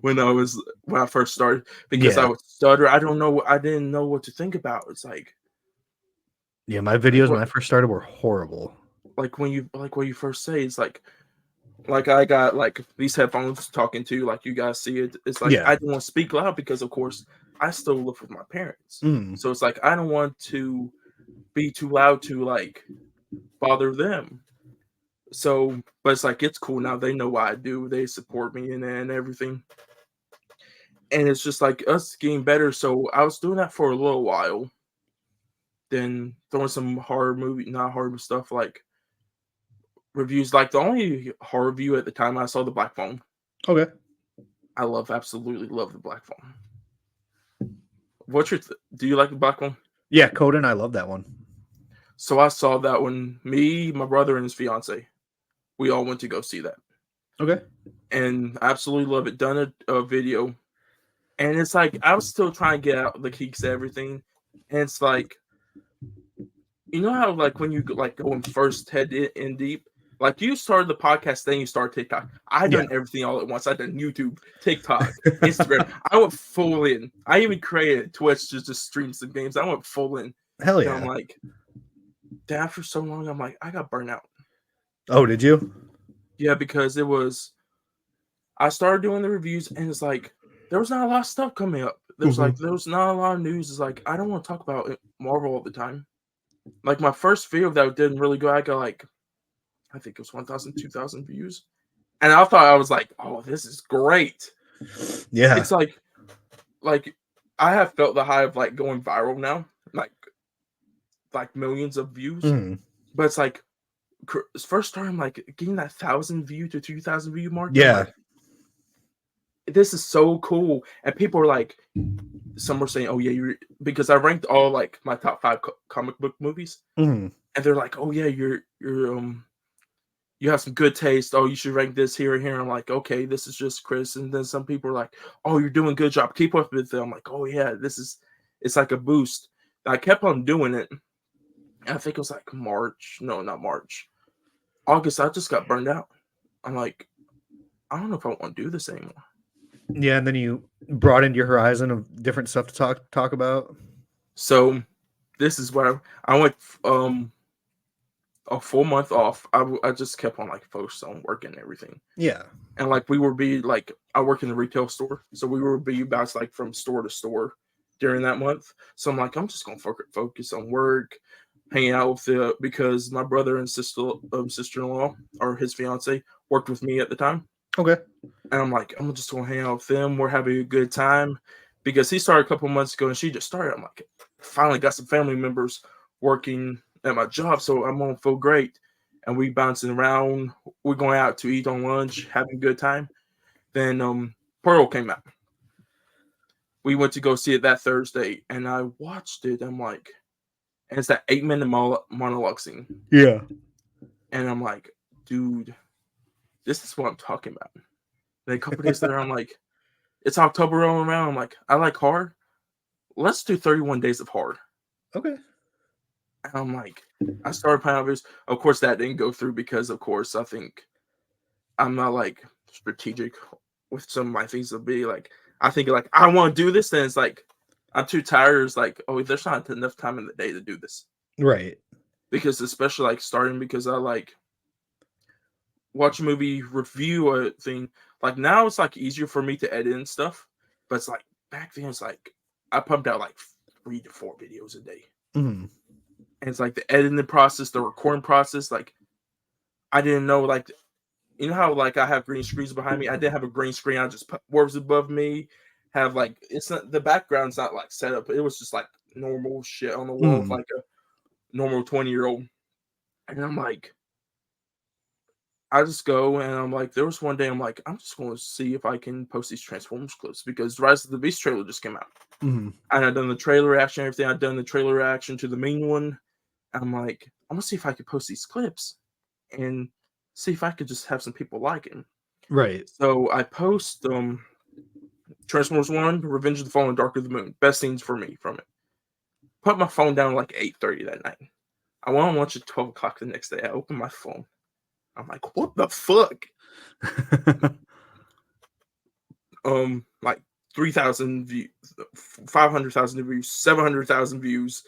when I first started, because I would stutter. I didn't know what to think about. It's like, yeah, my videos when I first started were horrible. Like when you first say, it's like I got like these headphones talking to you, like you guys see it. It's like I don't want to speak loud because of course I still live with my parents, so it's like I don't want to be too loud to like bother them. So, but it's like, it's cool now. They know what I do. They support me and everything. And it's just like us getting better. So I was doing that for a little while. Then throwing some not horror stuff like reviews. Like the only horror review at the time I saw the Black Phone. Okay. I absolutely love the Black Phone. Do you like the Black Phone? Yeah, Coda, I love that one. So I saw that one. Me, my brother, and his fiance. We all went to go see that. Okay. And I absolutely love it. Done a video. And it's like, I was still trying to get out the kinks and everything. And it's like, you know how like when you like go and first head in deep, like you started the podcast, then you start TikTok. I done everything all at once. I done YouTube, TikTok, Instagram. I went full in. I even created Twitch to just stream some games. I went full in. Hell yeah. And I'm like, after so long, I'm like, I got burnt out. Oh, did you? Yeah, because I started doing the reviews, and it's like there was not a lot of stuff coming up. There was not a lot of news. It's like I don't want to talk about Marvel all the time. Like my first video that didn't really go, I got like, I think it was 1,000, 2,000 views. And I thought I was like, oh, this is great. Yeah. It's like I have felt the high of like going viral now, like millions of views. Mhm. But it's like first time like getting that 1,000 view to 2,000 view mark. Yeah. I'm like, this is so cool. And people are like, some were saying, oh yeah, because I ranked all like my top 5 comic book movies, Mhm. and they're like, oh yeah, you're you have some good taste. Oh, you should rank this here and here. I'm like, okay, this is just Chris. And then some people are like, oh, you're doing a good job. Keep up with it. I'm like, oh yeah, it's like a boost. And I kept on doing it. And I think it was like March. No, not March. August. I just got burned out. I'm like, I don't know if I want to do this anymore. Yeah, and then you broadened your horizon of different stuff to talk about. So this is where I went a full month off. I just kept on like focused on work and everything. Yeah. And like we would be like, I work in the retail store, so we would be bounced like from store to store during that month. So I'm like, I'm just gonna focus on work, hanging out with because my brother and sister-in-law or his fiance worked with me at the time, Okay. and I'm like, I'm just gonna hang out with them. We're having a good time because he started a couple months ago and she just started. I'm like, finally got some family members working at my job, so I'm gonna feel great. And we bouncing around. We're going out to eat on lunch, having a good time. Then Pearl came out. We went to go see it that Thursday, and I watched it. I'm like, and it's that 8-minute monologue scene, Yeah. and I'm like, dude, this is what I'm talking about. And a couple days later, I'm like, it's October rolling around. I'm like, I like horror. Let's do 31 Days of Horror. Okay. And I'm like, I started playing out this. Of course, that didn't go through because, of course, I think I'm not like strategic with some of my things. To be like, I think like I want to do this, then it's like I'm too tired. It's like, oh, there's not enough time in the day to do this. Right. Because especially like starting because I like watch a movie, review a thing. Like now it's like easier for me to edit and stuff. But it's like back then it's like I pumped out like 3 to 4 videos a day. Mhm. And it's like the editing process, the recording process, like I didn't know like you know how like I have green screens behind me? I didn't have a green screen, I just put words above me. Have like it's not the background's not like set up. It was just like normal shit on the wall of Mhm. like a normal 20-year-old. And I'm like, I just go and I'm like, there was one day I'm like, I'm just going to see if I can post these Transformers clips because Rise of the Beast trailer just came out. Mhm. And I've done the trailer reaction, everything. I've done the trailer reaction to the main one. I'm like, I'm gonna see if I could post these clips and see if I could just have some people like it. Right. So I post Transformers 1, Revenge of the Fallen, Dark of the Moon. Best scenes for me from it. Put my phone down like 8:30 that night. I went on lunch at 12 o'clock the next day. I opened my phone. I'm like, what the fuck? Like 3,000 views, 500,000 views, 700,000 views.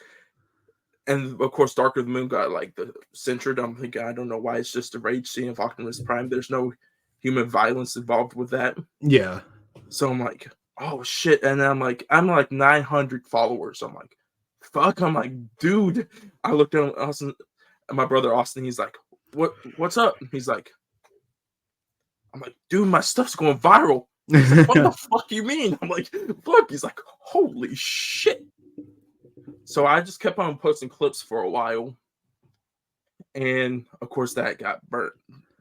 And of course, Dark of the Moon got like the censored. I'm thinking, I don't know why it's just a rage scene of Optimus Prime. There's no human violence involved with that. Yeah. So I'm like, oh shit. And then I'm like 900 followers. I'm like, fuck. I'm like, dude. I looked at Austin, my brother Austin. He's like, what's up? He's like, I'm like, dude, my stuff's going viral. He's like, what the fuck you mean? I'm like, fuck. He's like, holy shit. So I just kept on posting clips for a while. And of course that got burnt.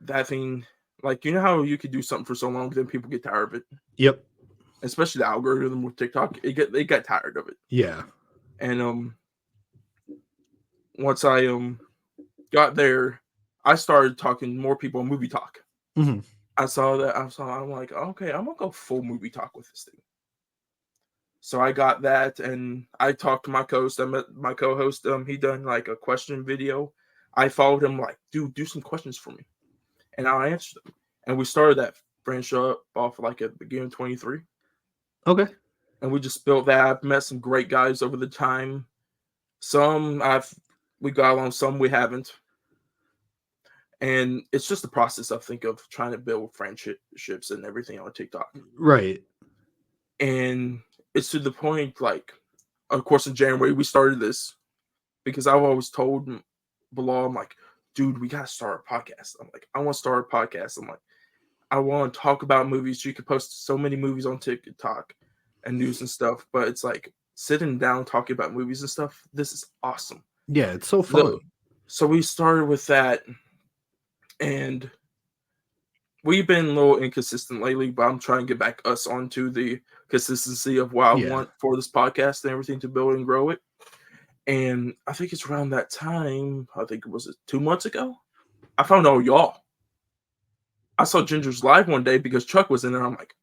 That thing, like you know how you could do something for so long, then people get tired of it. Yep. Especially the algorithm with TikTok. They got tired of it. Yeah. And once I got there, I started talking to more people on movie talk. Mhm. I'm like, okay, I'm gonna go full movie talk with this thing. So I got that and I talked to my co-host. I met my co-host. He done like a question video. I followed him like, dude, do some questions for me. And I answered them. And we started that friendship off like at the beginning of 23. Okay. And we just built that. I've met some great guys over the time. Some we got along, some we haven't. And it's just the process, I think, of trying to build friendships and everything on TikTok. Right. And it's to the point, like, of course, in January, we started this. because I've always told Bilal, I'm like, dude, we gotta start a podcast. I'm like, I want to start a podcast. I'm like, I want to talk about movies. You could post so many movies on TikTok and news and stuff, but it's like sitting down talking about movies and stuff. This is awesome. Yeah, it's so fun. So we started with that, and we've been a little inconsistent lately, but I'm trying to get back us onto the consistency of what I want for this podcast and everything to build and grow it. And I think it's around that time, I think it was 2 months ago, I found all y'all. I saw Ginger's live one day because Chuck was in there. I'm like,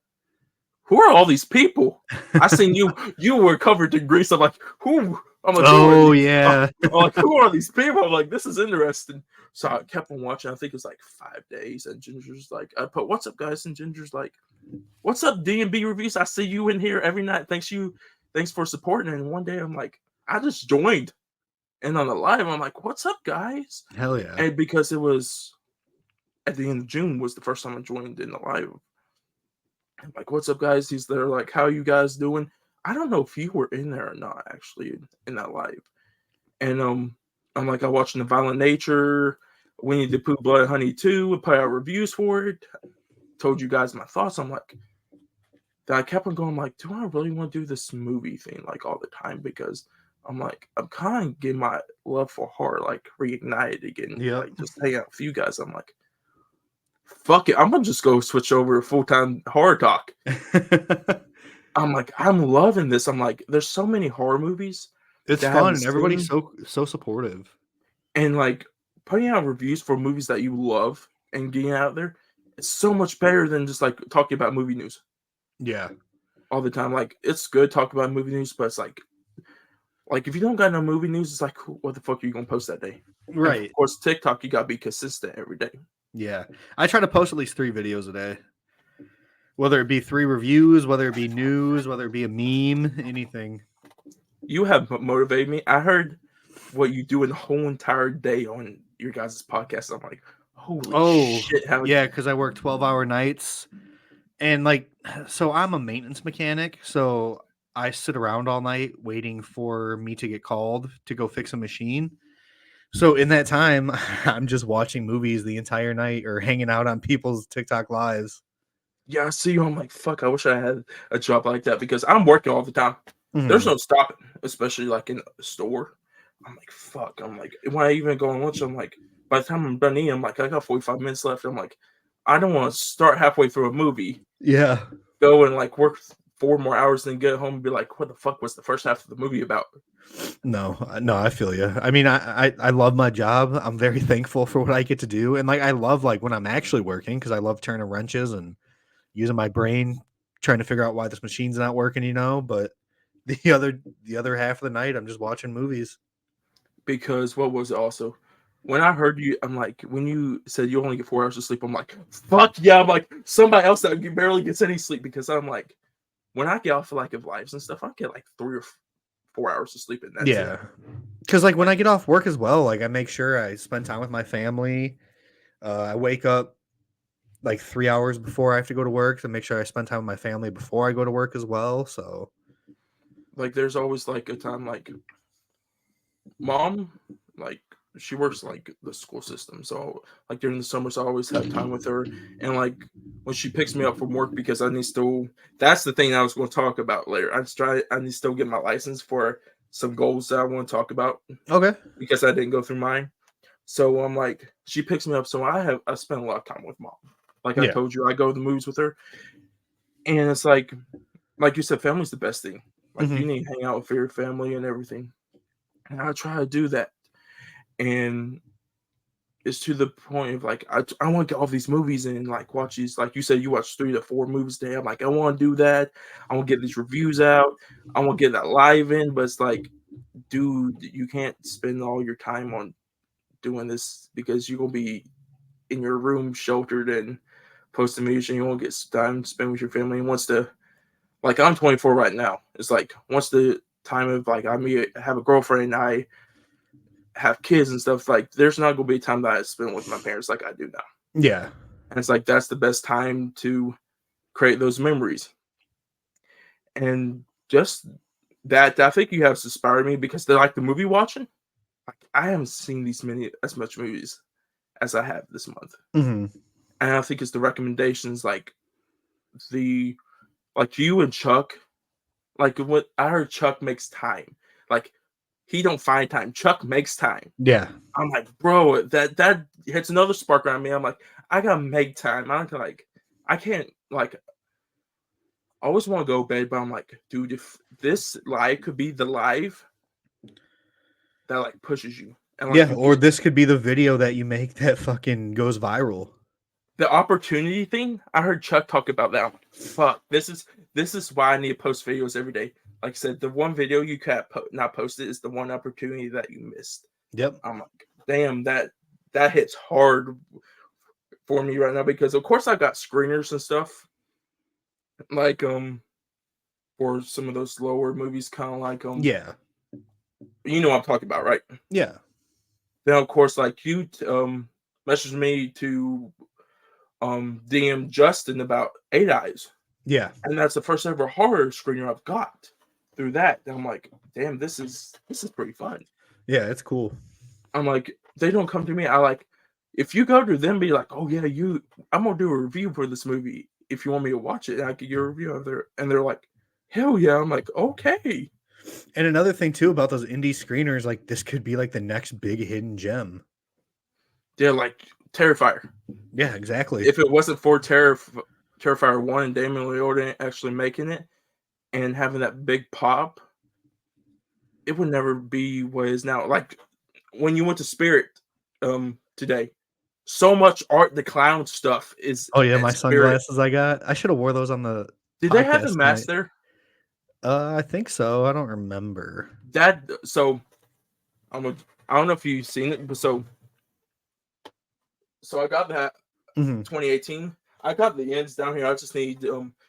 who are all these people? I seen you were covered in grease. I'm like, who? I'm like, oh yeah. I'm like, who are these people? I'm like, this is interesting. So I kept on watching. I think it was like 5 days, and Ginger's like, I put, what's up, guys? And Ginger's like, what's up, D&B Reviews? I see you in here every night. Thanks for supporting. And one day I'm like, I just joined, and on the live, I'm like, what's up, guys? Hell yeah. And because it was at the end of June was the first time I joined in the live. I'm like, what's up, guys? He's there, like, how you guys doing? I don't know if you were in there or not, actually, in that live. And I'm like, I watched The Violent Nature, Winnie the Pooh, Blood Honey 2, put out reviews for it, told you guys my thoughts. I'm like, then I kept on going, like, do I really want to do this movie thing, like, all the time? Because I'm like, I'm kind of getting my love for horror, like, reignited again. Like, just hang out with you guys. I'm like, fuck it, I'm gonna just go switch over to full-time horror talk. I'm like, I'm loving this. I'm like, there's so many horror movies. It's fun, and everybody's so supportive. And like putting out reviews for movies that you love and getting out there, it's so much better than just like talking about movie news. Yeah. All the time. Like, it's good talking about movie news, but it's like if you don't got no movie news, it's like, what the fuck are you gonna post that day? Right. And of course, TikTok, you gotta be consistent every day. Yeah. I try to post at least 3 videos a day. Whether it be 3 reviews, whether it be news, whether it be a meme, anything. You have motivated me. I heard what you do in the whole entire day on your guys' podcast. I'm like, holy shit. Yeah, because I work 12-hour nights. And like, so I'm a maintenance mechanic. So I sit around all night waiting for me to get called to go fix a machine. So in that time, I'm just watching movies the entire night or hanging out on people's TikTok lives. Yeah, I see you. I'm like, fuck, I wish I had a job like that because I'm working all the time. Mm-hmm. There's no stopping, especially like in a store. I'm like, fuck. I'm like, when I even go on lunch, I'm like, by the time I'm done eating, I'm like, I got 45 minutes left. I'm like, I don't want to start halfway through a movie. Yeah. Go and like work 4 more hours and get home and be like, what the fuck was the first half of the movie about? No, I feel you. I mean, I love my job. I'm very thankful for what I get to do. And like, I love like when I'm actually working because I love turning wrenches and using my brain, trying to figure out why this machine's not working, you know, but the other half of the night, I'm just watching movies. Because what was it also? When I heard you, I'm like, when you said you only get 4 hours of sleep, I'm like, fuck yeah. I'm like, somebody else that barely gets any sleep because I'm like, when I get off of lives and stuff, I get like 3 or 4 hours of sleep. And that's it. Because like when I get off work as well, like I make sure I spend time with my family. I wake up like 3 hours before I have to go to work to make sure I spend time with my family before I go to work as well. So like, there's always like a time like mom, like she works like the school system. So like during the summers, I always have time with her. And like when she picks me up from work, because I need to still, that's the thing I was going to talk about later. I need to still get my license for some goals that I want to talk about. Okay. Because I didn't go through mine. So I'm like, she picks me up. So I spend a lot of time with mom. Like I told you, I go to the movies with her. And it's like you said, family's the best thing. Like you need to hang out with your family and everything. And I try to do that. And it's to the point of like, I want to get all these movies and like watch these. Like you said, you watch 3 to 4 movies a day. I'm like, I want to do that. I want to get these reviews out. I want to get that live in. But it's like, dude, you can't spend all your time on doing this because you're going to be in your room sheltered and posting music. You won't get time to spend with your family. And once like I'm 24 right now. It's like once the time of like I have a girlfriend, I have kids and stuff, like there's not gonna be time that I spend with my parents like I do now. Yeah. And it's like that's the best time to create those memories. And just that I think you have inspired me because they're like the movie watching. I haven't seen as much movies as I have this month, Mm-hmm. and I think it's the recommendations like you and Chuck. Like what I heard, Chuck makes time. Like he don't find time. Chuck makes time. Yeah. I'm like, bro, that hits another spark around me. I'm like, I gotta make time. I can't like. I always want to go to bed, but I'm like, dude, if this live could be the live that like pushes you, and like Yeah, you or get this could be the video that you make that fucking goes viral. the opportunity thing. I heard Chuck talk about that. I'm like, fuck, this is why I need to post videos every day. Like I said, the one video you can't not post it is the one opportunity that you missed. Yep. I'm like, damn, that hits hard for me right now because of course I got screeners and stuff. Like for some of those lower movies, kind of like Yeah. you know what I'm talking about, right? Yeah. Then of course, like you messaged me to DM Justin about Eight Eyes, Yeah. and that's the first ever horror screener I've got through that. And I'm like, damn, this is pretty fun. Yeah, it's cool. I'm like, they don't come to me. I like, if you go to them, be like, oh yeah, I'm gonna do a review for this movie. If you want me to watch it, and I could get a review of there, and they're like, hell yeah. I'm like, okay. And another thing too about those indie screeners, like this could be like the next big hidden gem. They're like Terrifier. Yeah, exactly. If it wasn't for Terrifier 1 and Damon Leone actually making it and having that big pop, it would never be what it is now. Like when you went to Spirit today, so much Art the Clown stuff is Oh yeah, at my Spirit. sunglasses I got. I should have wore those on the Did they have the podcast mask tonight. there? I think so. I don't remember. So I don't know if you've seen it, but so I got that 2018. I got the ends down here. I just need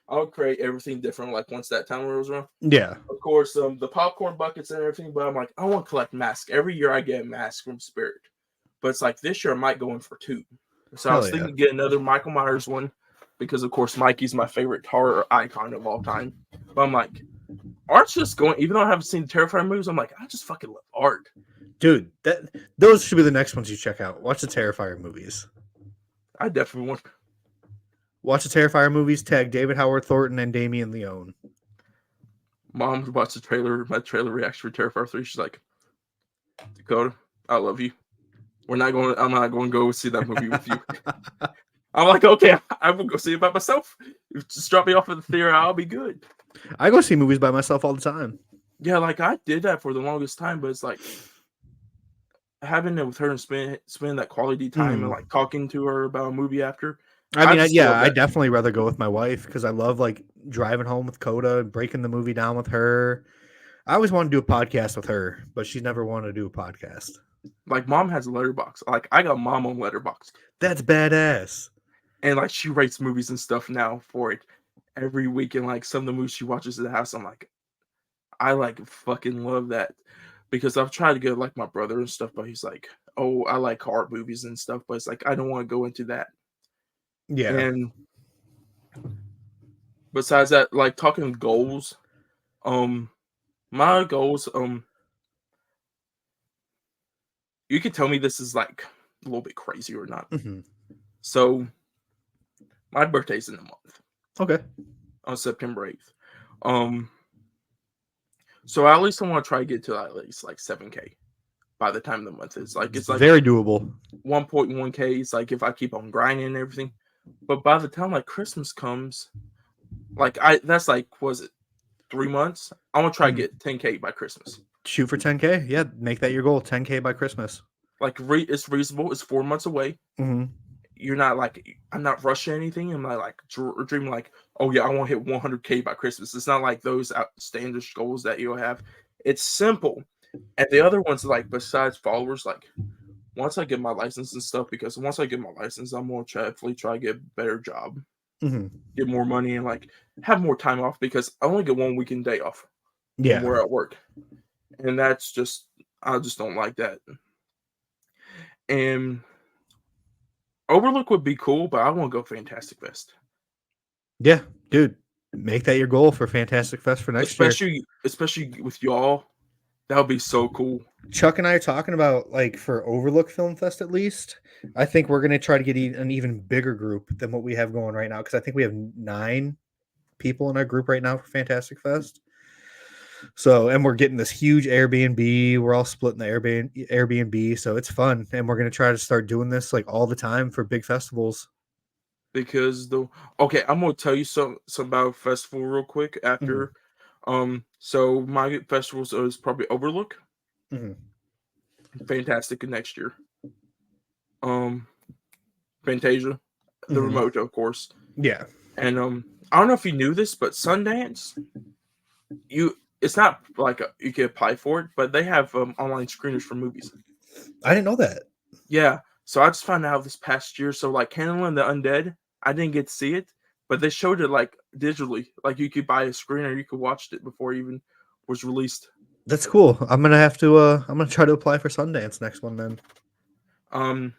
I'll create everything different like once that time rolls around. Yeah. Of course, the popcorn buckets and everything, but I'm like, I want to collect masks. Every year I get a mask from Spirit. But it's like this year I might go in for 2. So I was thinking to get another Michael Myers one because of course Mikey's my favorite horror icon of all time. But I'm like, Art's just going, even though I haven't seen Terrifying movies, I'm like, I just fucking love Art. Dude, those should be the next ones you check out. Watch the Terrifier movies. I definitely want. Watch the Terrifier movies, tag David Howard Thornton and Damien Leone. Mom watched my trailer reaction for Terrifier 3. She's like, Dakota, I love you. I'm not going to go see that movie with you. I'm like, okay, I will go see it by myself. Just drop me off at the theater, I'll be good. I go see movies by myself all the time. Yeah, like I did that for the longest time, but it's like having it with her and spend that quality time and like talking to her about a movie after. I mean, I'd definitely rather go with my wife because I love like driving home with Coda and breaking the movie down with her. I always want to do a podcast with her, but she's never wanted to do a podcast. Like Mom has a Letterboxd. Like I got Mom on Letterboxd. That's badass. And like she rates movies and stuff now for it every week. And like some of the movies she watches at the house, I'm like, I like fucking love that because I've tried to get like my brother and stuff, but he's like, oh, I like horror movies and stuff, but it's like I don't want to go into that. Yeah. And besides that, like talking goals, my goals, you can tell me this is like a little bit crazy or not. So my birthday's in a month. Okay. On September 8th. So at least I want to try to get to at least like 7K by the time the month is. Like it's like very doable. 1.1K is like if I keep on grinding and everything. But by the time like Christmas comes, like that's like, was it 3 months? I want to try to get 10K by Christmas. Shoot for 10K. Yeah, make that your goal. 10K by Christmas. Like it's reasonable. It's 4 months away. You're not like, I'm not rushing anything. I'm not like dreaming like, oh yeah, I want to hit 100K by Christmas. It's not like those outstanding goals that you'll have. It's simple. And the other ones, like besides followers, like once I get my license and stuff, because once I get my license, I'm going to definitely try to get a better job, get more money, and like have more time off because I only get 1 weekend day off when we're at work. And that's just, I just don't like that. And Overlook would be cool, but I want to go Fantastic Fest. Yeah, dude, make that your goal for Fantastic Fest for next year. Especially with y'all, that would be so cool. Chuck and I are talking about, like, for Overlook Film Fest at least. I think we're gonna try to get an even bigger group than what we have going right now because I think we have 9 people in our group right now for Fantastic Fest. So, and we're getting this huge Airbnb. We're all splitting the Airbnb, so it's fun, and we're gonna try to start doing this like all the time for big festivals. Because okay, I'm gonna tell you some about festival real quick Mhm, after. So my festivals is probably Overlook, mhm, Fantastic next year. Um, Fantasia, the mhm. remote, of course, Yeah, and I don't know if you knew this, but Sundance, it's not like you can apply for it, but they have online screeners for movies. I didn't know that. Yeah, so I just found out this past year. So like Candle and the Undead, I didn't get to see it, but they showed it like digitally. Like you could buy a screener, you could watch it before it even was released. That's cool. I'm gonna have to. I'm gonna try to apply for Sundance next one then. Um,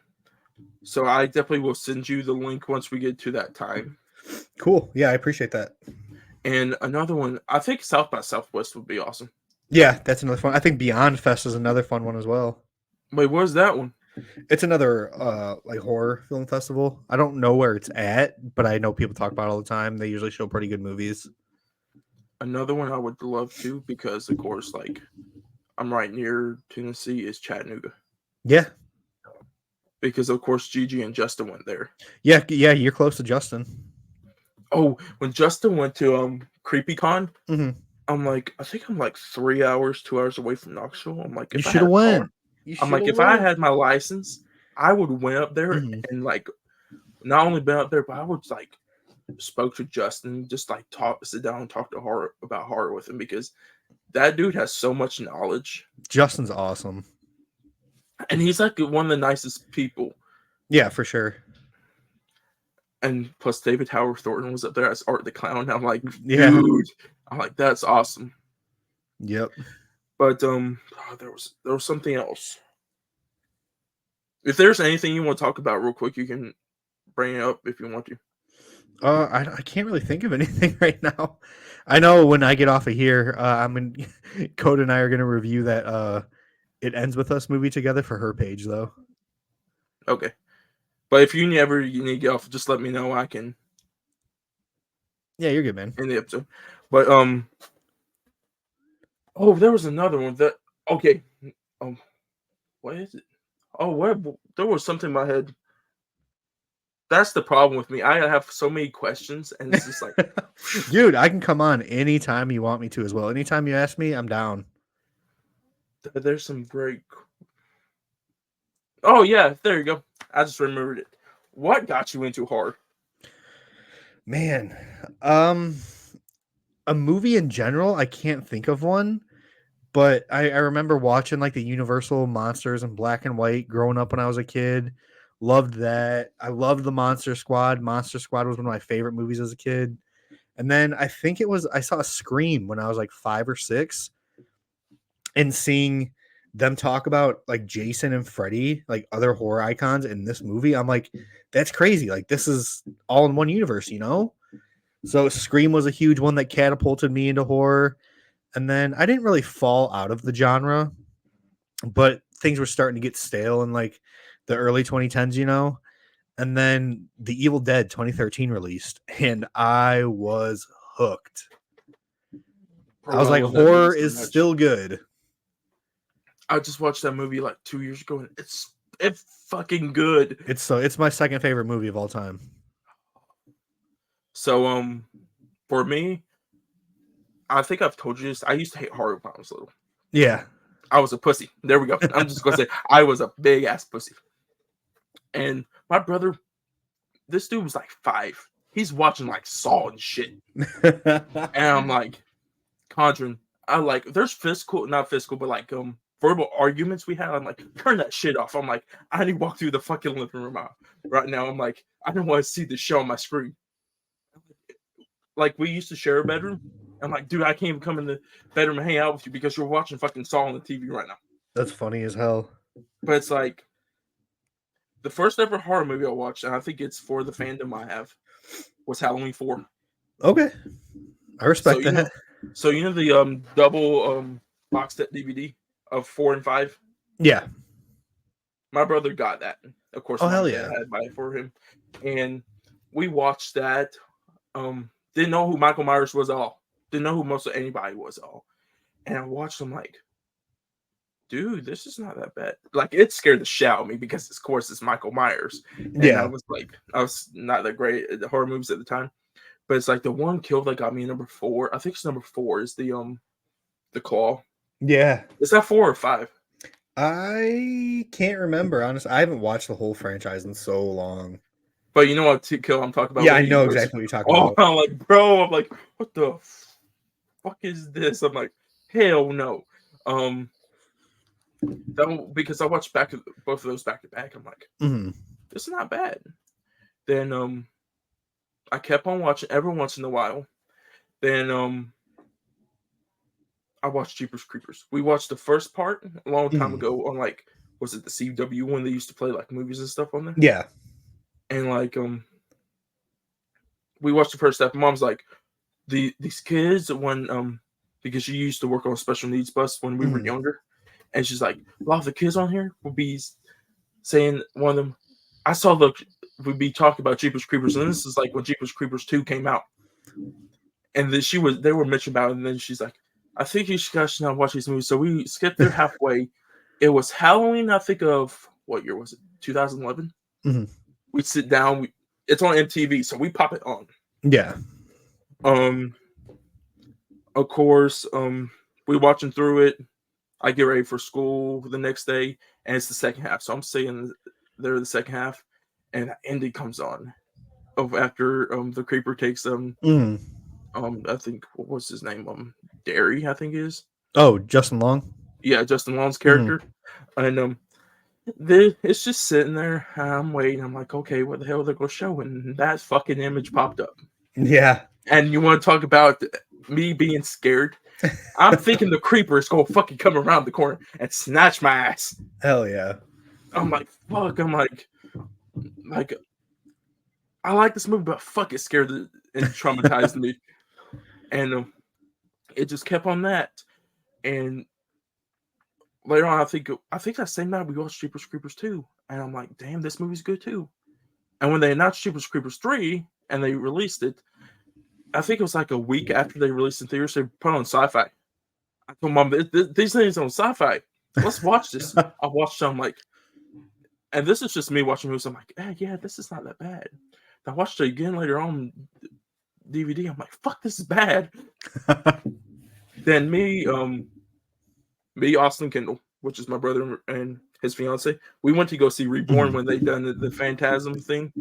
so I definitely will send you the link once we get to that time. Cool. Yeah, I appreciate that. And another one, I think South by Southwest would be awesome. Yeah, that's another fun. I think Beyond Fest is another fun one as well. Wait, where's that one? It's another like horror film festival. I don't know where it's at, but I know people talk about it all the time. They usually show pretty good movies. Another one I would love to because of course, like I'm right near Tennessee is Chattanooga. Yeah. Because of course Gigi and Justin went there. Yeah, you're close to Justin. Oh, when Justin went to CreepyCon, Mhm. I think I'm like 3 hours, 2 hours away from Knoxville. I'm like, You if I should had have a car, went. You I'm should like, have if I went. had my license, I would have went up there Mhm. and like not only been up there, but I would like spoke to Justin, just like sit down and talk to horror about horror with him because that dude has so much knowledge Justin's awesome. and he's like one of the nicest people. Yeah, for sure. And plus, David Howard Thornton was up there as Art the Clown. I'm like, Yeah. dude, I'm like, that's awesome. Yep. But there was something else. If there's anything you want to talk about real quick, you can bring it up if you want to. I can't really think of anything right now. I know when I get off of here, I'm in. Code and I are gonna review that. It Ends With Us movie together for her page though. Okay. But if you need to get off, just let me know. I can Yeah, you're good, man. end the episode. But oh, there was another one that okay. Um, what is it? Oh, what? There was something in my head. That's the problem with me. I have so many questions, and it's just like, Dude, I can come on anytime you want me to as well. Anytime you ask me, I'm down. there's some great. Oh yeah, there you go. I just remembered it. What got you into horror? Man, a movie in general, I can't think of one, but I remember watching like the Universal monsters in black and white growing up when I was a kid. Loved that. I loved the Monster Squad. Monster Squad was one of my favorite movies as a kid. And then I saw Scream when I was like 5 or 6, and seeing them talk about like Jason and Freddy, like other horror icons in this movie, I'm like, that's crazy. Like this is all in one universe, you know? So Scream was a huge one that catapulted me into horror. And then I didn't really fall out of the genre, but things were starting to get stale in like the early 2010s, you know? And then The Evil Dead 2013 released, and I was hooked. I Bro, was I like, love that movie horror so is much. still good. I just watched that movie like 2 years ago, and it's fucking good. It's my second favorite movie of all time. So for me, I think I've told you this. I used to hate horror when I was little. Yeah. I was a pussy. There we go. I'm just gonna say I was a big ass pussy. And my brother, this dude was like 5. He's watching like Saw and shit. And I'm like, Conjuring. I like there's physical, not physical, but like verbal arguments we had. I'm like, turn that shit off. I'm like, I need to walk through the fucking living room right now. I'm like, I don't want to see this show on my screen. Like we used to share a bedroom. I'm like, dude, I can't even come in the bedroom and hang out with you because you're watching fucking Saw on the TV right now. That's funny as hell. But it's like the first ever horror movie I watched, and I think it's for the fandom I have, was Halloween 4. Okay. I So respect that. you know the double box set DVD of 4 and 5. Yeah. My brother got that. Of course, Oh, mom hell and dad yeah. had to buy it for him, and we watched that. Didn't know who Michael Myers was at all. Didn't know who most of anybody was at all. And I watched them like, dude, this is not that bad. Like, it scared the shit out of me because, of course, it's Michael Myers. And Yeah. I was not that great at the horror movies at the time. But it's like the one kill that got me number 4. I think it's number 4 is the claw. Yeah. Is that 4 or 5? I can't remember, honestly. I haven't watched the whole franchise in so long. But you know what kill I'm talking about? Yeah, When I he know goes, exactly what you're talking oh, about. I'm like, bro, I'm like, what the fuck is this? I'm like, hell no. Because I watched both of those back to back. I'm like, this is not bad. Then I kept on watching every once in a while. Then I watched Jeepers Creepers. We watched the first part a long time ago on like, was it the CW when they used to play like movies and stuff on there? Yeah. And like we watched the first step. Mom's like, these kids when because she used to work on a special needs bus when we were younger, and she's like, a lot of the kids on here will be saying one of them. I saw we'd be talking about Jeepers Creepers, and this is like when Jeepers Creepers 2 came out, and then they were mentioning about it, and then she's like, I think you guys should not watch these movies. So we skipped through halfway. It was Halloween, I think of what year was it? 2011. We'd sit down. It's on MTV, so we pop it on. Yeah. Of course, we watching through it. I get ready for school the next day, and it's the second half. So I'm staying there the second half, and the ending comes on of after the creeper takes I think what was his name? Derry, I think it is. Oh, Justin Long? Yeah, Justin Long's character. And it's just sitting there. I'm waiting. I'm like, okay, what the hell are they gonna show? And that fucking image popped up. Yeah. And you want to talk about me being scared? I'm thinking the creeper is gonna fucking come around the corner and snatch my ass. Hell yeah. I'm like, fuck. I'm like, I like this movie, but fuck, it scared and traumatized me. And it just kept on that. And later on, I think that same night we watched Jeepers Creepers 2, and I'm like, damn, this movie's good too. And when they announced Jeepers Creepers 3 and they released it, I think it was like a week after they released it in theaters, they put on Sci-Fi. I told Mom, these things on Sci-Fi. Let's watch this. I watched them like, and this is just me watching movies. I'm like, yeah, this is not that bad. I watched it again later on DVD. I'm like, fuck, this is bad. Then me, Austin Kendall, which is my brother and his fiance, we went to go see Reborn when they done the Phantasm thing.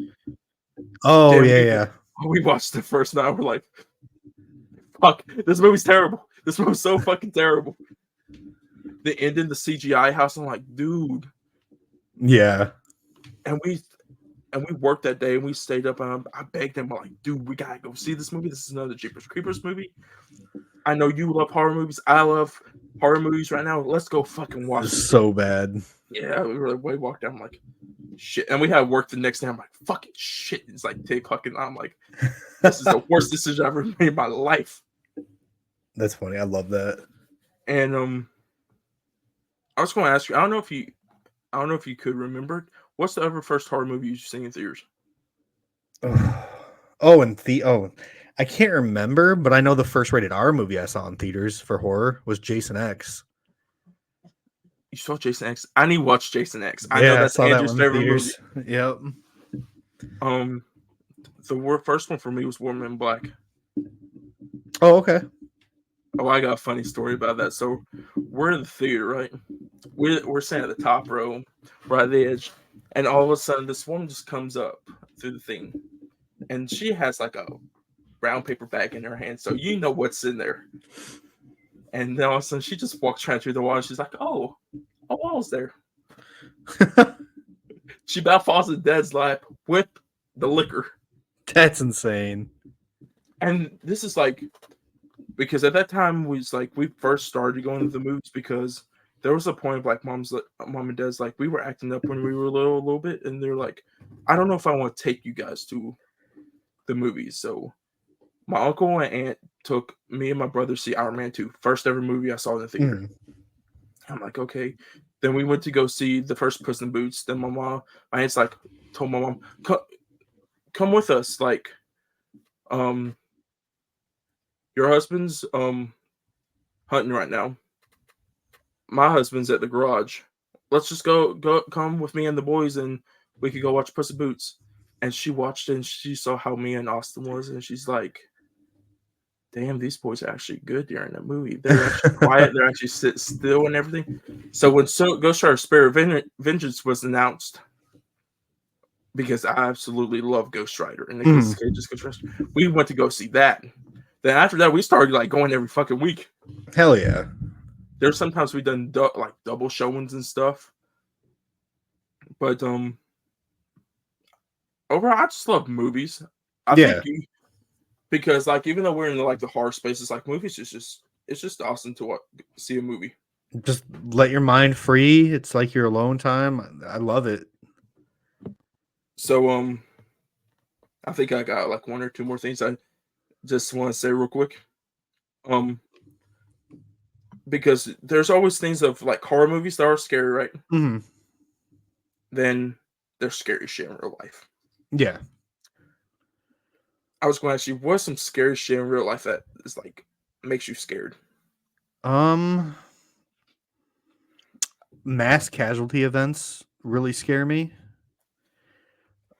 Oh, yeah. We watched the first night. We're like, fuck, this movie's terrible. This movie's so fucking terrible. The end in the CGI house, I'm like, dude. Yeah. And we worked that day and we stayed up and I begged him, like, dude, we gotta go see this movie. This is another Jeepers Creepers movie. I know you love horror movies. I love horror movies right now. Let's go fucking watch this. So bad. Yeah, we walked down. I'm like, shit. And we had work the next day. I'm like, fucking shit. It's like 10 o'clock and I'm like, this is the worst decision I've ever made in my life. That's funny. I love that. And I was going to ask you. I don't know if you could remember. What's the ever first horror movie you've seen in theaters? I can't remember, but I know the first rated R movie I saw in theaters for horror was Jason X. You saw Jason X? I need to watch Jason X. I Yeah, know that's I saw Andrew's that one in favorite theaters. movie. Yep. The first one for me was Woman in Black. Oh, okay. Oh, I got a funny story about that. So we're in the theater, right? We're sitting at the top row, right at the edge, and all of a sudden this woman just comes up through the thing, and she has like a brown paper bag in her hand, so you know what's in there. And then all of a sudden she just walks right through the wall, and she's like, "Oh, a wall's there." She about falls in Dad's lap with the liquor. That's insane. And this is like, because at that time was like we first started going to the movies, because there was a point of like mom and dad's like, we were acting up when we were little a little bit, and they're like, I don't know if I want to take you guys to the movies. So my uncle and aunt took me and my brother to see Iron Man 2, first ever movie I saw in the theater. I'm like, okay. Then we went to go see the first Puss in Boots. Then my aunt's like, told my mom, come with us. Like, um, your husband's hunting right now. My husband's at the garage. Let's just come with me and the boys, and we could go watch Puss in Boots. And she watched it, and she saw how me and Austin was, and she's like, damn, these boys are actually good during that movie. They're actually quiet. They're actually sit still and everything. So when Ghost Rider Spirit Vengeance was announced, because I absolutely love Ghost Rider and Nicolas Cage's Ghost Rider, we went to go see that. Then after that, we started like going every fucking week. Hell yeah. There's sometimes we've done like double showings and stuff. But overall, I just love movies. I think because like even though we're in like the horror spaces, like movies is just it's just awesome to see a movie. Just let your mind free. It's like your alone time. I love it. So I think I got like one or two more things I just want to say real quick. Because there's always things of like horror movies that are scary, right? Mm-hmm. Then there's scary shit in real life. Yeah. I was going to ask you, what's some scary shit in real life that is like makes you scared? Mass casualty events really scare me.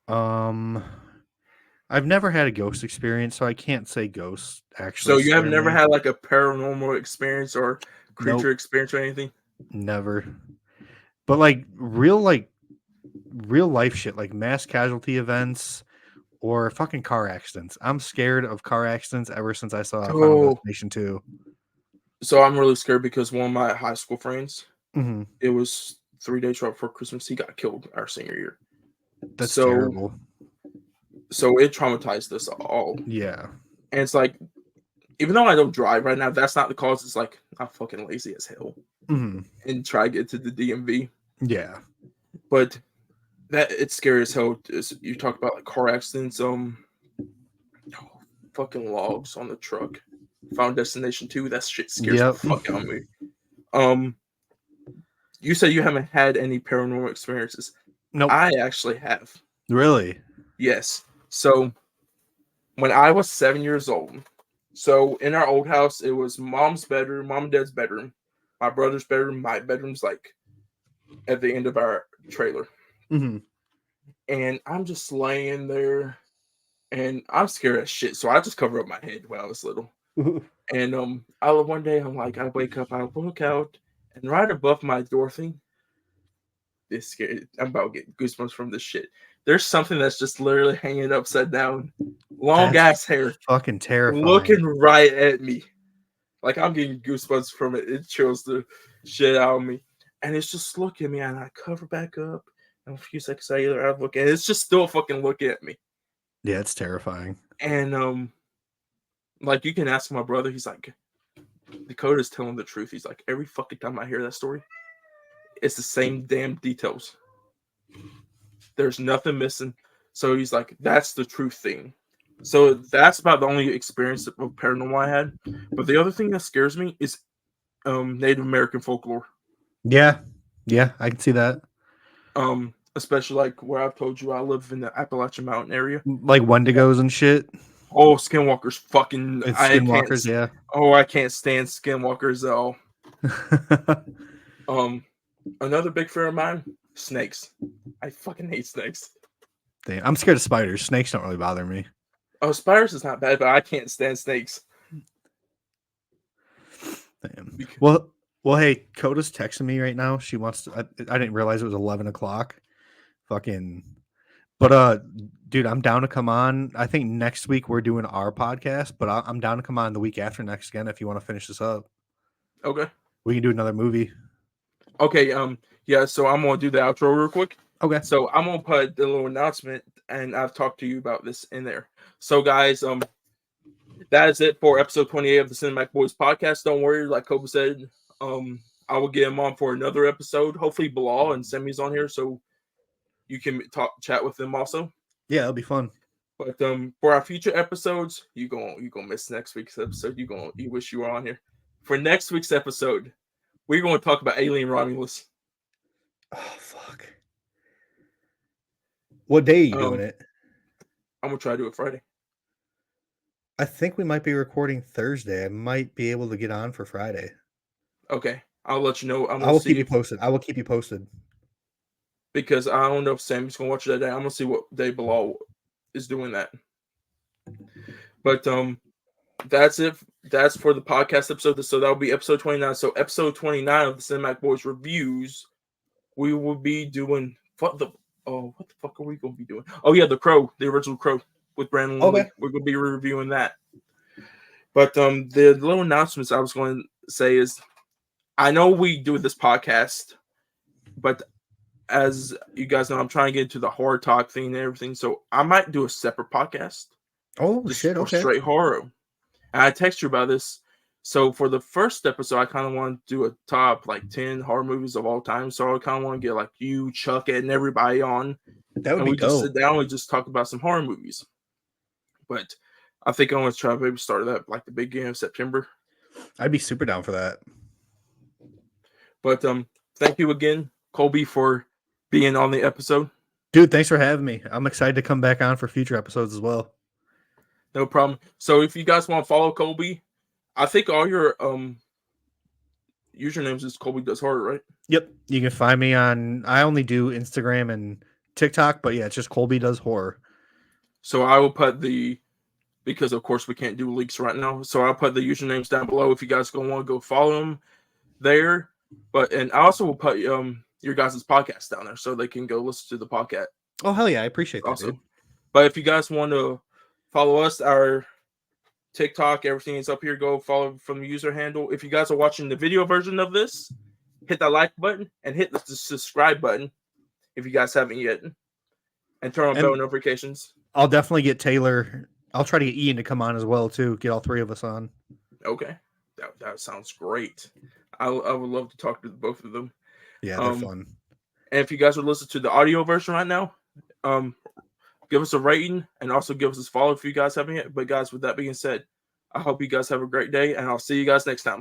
I've never had a ghost experience, so I can't say ghosts actually. So you have never me. had like a paranormal experience or creature Nope. experience or anything? Never. But like real life shit, like mass casualty events or fucking car accidents. I'm scared of car accidents ever since I saw Final Destination 2. So I'm really scared because one of my high school friends, Mm-hmm. it was 3 days right before Christmas, he got killed our senior year. That's terrible. So it traumatized us all. Yeah. And it's like, even though I don't drive right now, that's not the cause. It's like, I'm fucking lazy as hell. Mm-hmm. And try to get to the DMV. Yeah. But that it's scary as hell. You talk about like car accidents, fucking logs on the truck. Final Destination 2, that shit scares the fuck out of me. You said you haven't had any paranormal experiences. Nope. I actually have. Really? Yes. So when I was 7 years old, so in our old house, it was mom's bedroom, mom and dad's bedroom, my brother's bedroom, my bedroom's like at the end of our trailer. Mm-hmm. And I'm just laying there and I'm scared as shit. So I just cover up my head when I was little. And one day I'm like, I wake up, I look out, and right above my door thing, this scared. I'm about to get goosebumps from this shit. There's something that's just literally hanging upside down, long ass hair, fucking terrifying, looking right at me. Like I'm getting goosebumps from it. It chills the shit out of me, and it's just looking at me, and I cover back up. And a few seconds later, I look, and it's just still fucking looking at me. Yeah, it's terrifying. And like you can ask my brother. He's like, Dakota's telling the truth. He's like, every fucking time I hear that story, it's the same damn details. There's nothing missing. So he's like, that's the truth thing. So that's about the only experience of paranormal I had. But the other thing that scares me is Native American folklore. Yeah, I can see that. Especially like where I've told you I live in the Appalachian Mountain area, like Wendigos and shit. Oh, skinwalkers, fucking it's skinwalkers, yeah. Oh, I can't stand skinwalkers at all. Another big fear of mine, snakes. I fucking hate snakes. Damn, I'm scared of spiders. Snakes don't really bother me. Oh, spiders is not bad, but I can't stand snakes. Damn. Well, hey, Coda's texting me right now. She wants to. I didn't realize it was 11 o'clock. Fucking. But dude, I'm down to come on. I think next week we're doing our podcast, but I'm down to come on the week after next again if you want to finish this up. Okay. We can do another movie. Okay. Yeah. So I'm gonna do the outro real quick. Okay. So I'm gonna put the little announcement, and I've talked to you about this in there. So guys, that is it for episode 28 of the Cinematic Boys podcast. Don't worry, like Kobe said, I will get him on for another episode. Hopefully, Bilal and Semi's on here, so you can chat with them also. Yeah, it'll be fun. But for our future episodes, you gonna miss next week's episode. You wish you were on here. For next week's episode, We're going to talk about Alien Romulus. Oh fuck! What day are you doing it? I'm gonna try to do it Friday. I think we might be recording Thursday. I might be able to get on for Friday. Okay, I'll let you know. I will keep you posted. I will keep you posted. Because I don't know if Sammy's gonna watch it that day. I'm gonna see what day Bilal is doing that. But that's it. That's for the podcast episode. So that'll be episode 29. So episode 29 of the Cinematic Boys reviews, we will be doing what the fuck are we gonna be doing? Oh yeah, the Crow, the original Crow with Brandon Lee. We're gonna be reviewing that. But the little announcements I was going to say is, I know we do this podcast, but as you guys know, I'm trying to get into the horror talk thing and everything. So I might do a separate podcast. Oh shit! Okay. Straight horror. And I text you about this. So for the first episode, I kind of want to do a top like 10 horror movies of all time. So I kind of want to get like you, Chuck, and everybody on. That would and be we dope. just sit down and just talk about some horror movies. But I think I want to try maybe start that like the beginning of September. I'd be super down for that. But thank you again, Colby, for being on the episode. Dude, thanks for having me. I'm excited to come back on for future episodes as well. No problem. So if you guys want to follow Colby, I think all your usernames is Colby Does Horror, right? Yep. You can find me on, I only do Instagram and TikTok, but yeah, it's just Colby Does Horror. So I will put because of course we can't do leaks right now. So I'll put the usernames down below if you guys want to go follow them there. And I also will put your guys' podcast down there so they can go listen to the podcast. Oh hell yeah, I appreciate that. Also, dude. But if you guys want to follow us, our TikTok, everything is up here. Go follow from the user handle. If you guys are watching the video version of this, hit that like button and hit the subscribe button if you guys haven't yet, and turn on bell notifications. I'll definitely get Taylor. I'll try to get Ian to come on as well too. Get all three of us on. Okay, that sounds great. I would love to talk to both of them. Yeah, they're fun. And if you guys are listening to the audio version right now, give us a rating and also give us a follow if you guys haven't yet. But guys, with that being said, I hope you guys have a great day, and I'll see you guys next time.